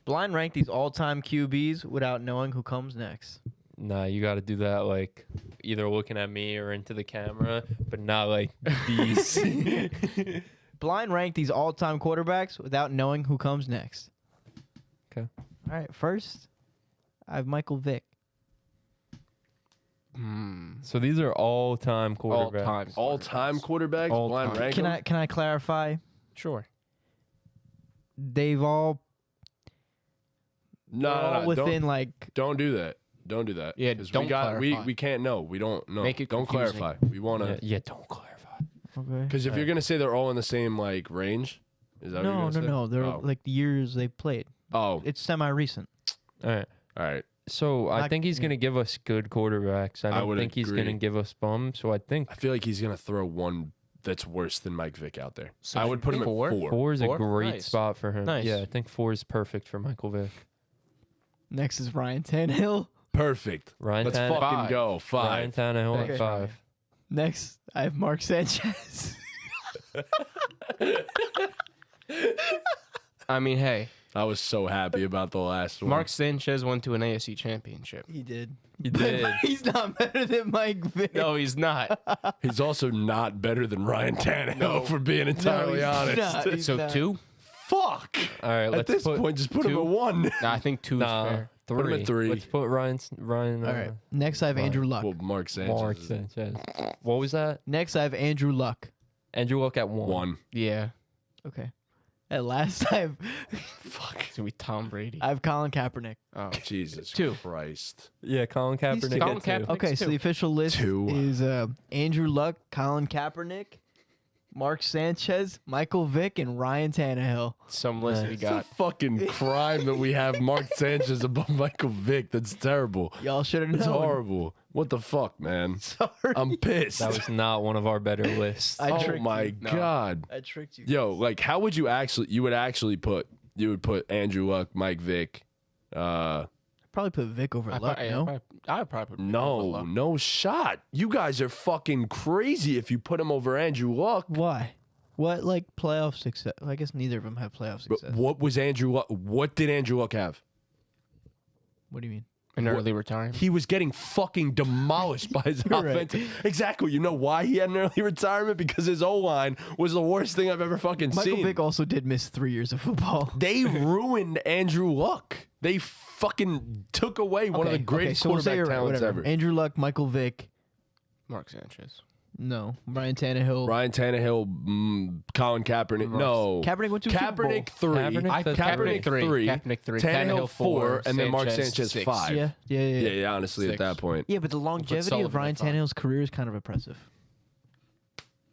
Blind rank these all-time QBs without knowing who comes next. Nah, you got to do that like either looking at me or into the camera, but not like these. Blind rank these all-time quarterbacks without knowing who comes next. Okay. All right. First, I have Michael Vick. So these are all-time quarterbacks. All-time. All-time quarterbacks. All Blind time. rank. Can 'em? I clarify? Sure. They've all No. within like Don't do that. Don't do that. Yeah, 'Cause don't we got clarify. we can't know. We don't know. Make it don't confusing. clarify. We want Yeah, to yeah, don't clarify. okay. because if you're gonna say they're all in the same like range, is that what you're No, gonna say? no. They're Oh. like years they played. Oh, It's semi-recent. All right. all right. So I Not- think he's going to give us good quarterbacks. I don't would think he's going to agree. give us bums. So I think I feel like he's gonna throw one that's worse than Mike Vick out there. So I would put him at 4. 4 is a Four? great Nice. spot for him. Nice. Yeah, I think 4 is perfect for Michael Vick. Next is Ryan Tannehill. Perfect. Ryan Let's Tannehill. fucking 5. go. Ryan 5. Tannehill Okay. at 5. Next, I have Mark Sanchez. I mean, hey, I was so happy about the last one. Mark Sanchez went to an AFC championship. He did. He did. He's not better than Mike Vick. No, he's not. He's also not better than Ryan Tannehill, No. for being entirely he's honest. not. He's So not. 2? Fuck. All right, At let's this put point, just put him 2? at 1. Nah, I think 2 is nah, fair. 3. Put him at 3. Let's put Ryan. All right. Next, I have Andrew Luck. Well, Mark Sanchez. Mark is Sanchez. What was that? Next, I have Andrew Luck. Andrew Luck at 1. 1. Yeah. Okay. At last, I Fuck. It's going to be Tom Brady. have Colin Kaepernick. Oh. Jesus 2. Christ. Yeah, Colin Kaepernick Colin at 2. Kaepernick. Okay, so two. the official list 2. is Andrew Luck, Colin Kaepernick, Mark Sanchez, Michael Vick, and Ryan Tannehill. Some list we It's a got. fucking crime that we have Mark Sanchez above Michael Vick. That's terrible. Y'all should have known. It's horrible. What the fuck, man? Sorry. I'm pissed. That was not one of our better lists. I oh tricked my you. god. I tricked you. Yo, like, how would you actually? You would put Andrew Luck, Mike Vick. Probably put Vick over Luck. No, I would probably put Vick over No, Luck. no shot. You guys are fucking crazy if you put him over Andrew Luck. why? What like playoff success? I guess neither of them have playoff But success. what was Andrew Luck? What did Andrew Luck have? What do you mean? An early retirement. He was getting fucking demolished by his Right. offensive. Exactly. You know why he had an early retirement? Because his O-line was the worst thing I've ever fucking Michael seen. Vick also did miss 3 years of football. They ruined Andrew Luck. They fucking took away one of the greatest so we'll say quarterback you're right, talents whatever. ever. Andrew Luck, Michael Vick. Mark Sanchez. No, Ryan Tannehill. Ryan Tannehill, Colin Kaepernick. No. Kaepernick went to a Super Kaepernick Bowl. 3. Kaepernick Kaepernick 3. Kaepernick 3. Tannehill 4. And then Mark Sanchez 6. 5. Yeah. Honestly, at 6. that point. Yeah, but the longevity Sullivan of Ryan at 5. Tannehill's career is kind of impressive.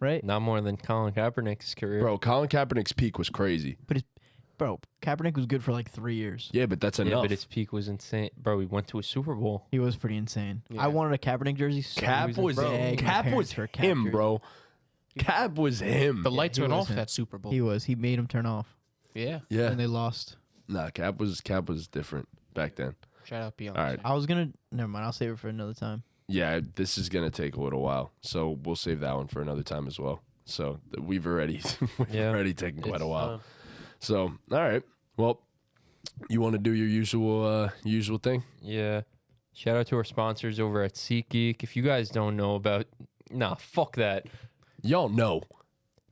Right? Not more than Colin Kaepernick's career. Bro, Colin Kaepernick's peak was crazy. Bro, Kaepernick was good for like 3 years. Yeah, but that's yeah, enough. but his peak was insane. Bro, he went to a Super Bowl. He was pretty insane. Yeah. I wanted a Kaepernick jersey. So Cap was begged my Cap parents was for a Cap him, jersey. bro. Cap was him. The lights he went was off him. that Super Bowl. He was. He made him turn off, Yeah. Yeah. and they lost. Nah, Cap was different back then. Shout out Beyonce. All right. I was gonna. Never mind. I'll save it for another time. Yeah, this is gonna take a little while, so we'll save that one for another time as well. So we've already already taken quite a while. So all right, well, you want to do your usual thing? Yeah. Shout out to our sponsors over at SeatGeek. If you guys don't know about... Nah, fuck that. Y'all know.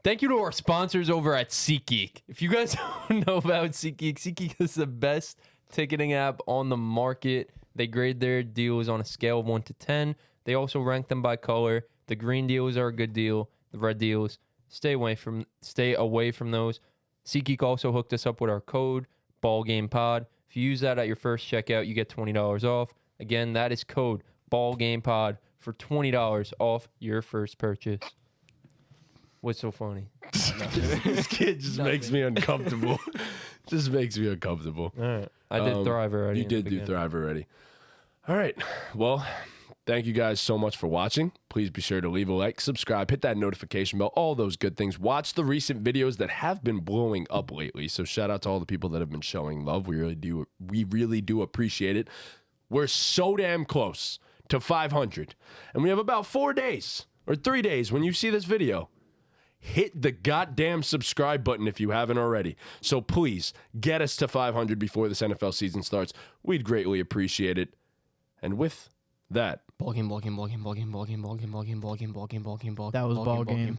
Thank you to our sponsors over at SeatGeek. If you guys don't know about SeatGeek, SeatGeek is the best ticketing app on the market. They grade their deals on a scale of 1 to 10. They also rank them by color. The green deals are a good deal. The red deals, stay away from those. SeatGeek also hooked us up with our code, BallGamePod. If you use that at your first checkout, you get $20 off. Again, that is code BallGamePod for $20 off your first purchase. What's so funny? This kid just makes me uncomfortable. Just makes me uncomfortable. All right. I did Thrive already. You in the did do beginning. Thrive already. All right. Well, thank you guys so much for watching. Please be sure to leave a like, subscribe, hit that notification bell, all those good things. Watch the recent videos that have been blowing up lately. So shout out to all the people that have been showing love. We really do appreciate it. We're so damn close to 500. And we have about 4 days or 3 days when you see this video. Hit the goddamn subscribe button if you haven't already. So please get us to 500 before this NFL season starts. We'd greatly appreciate it. And with that, BallGame, BallGame, BallGame, BallGame, BallGame, BallGame, BallGame, BallGame, BallGame, BallGame, That was BallGame, BallGame.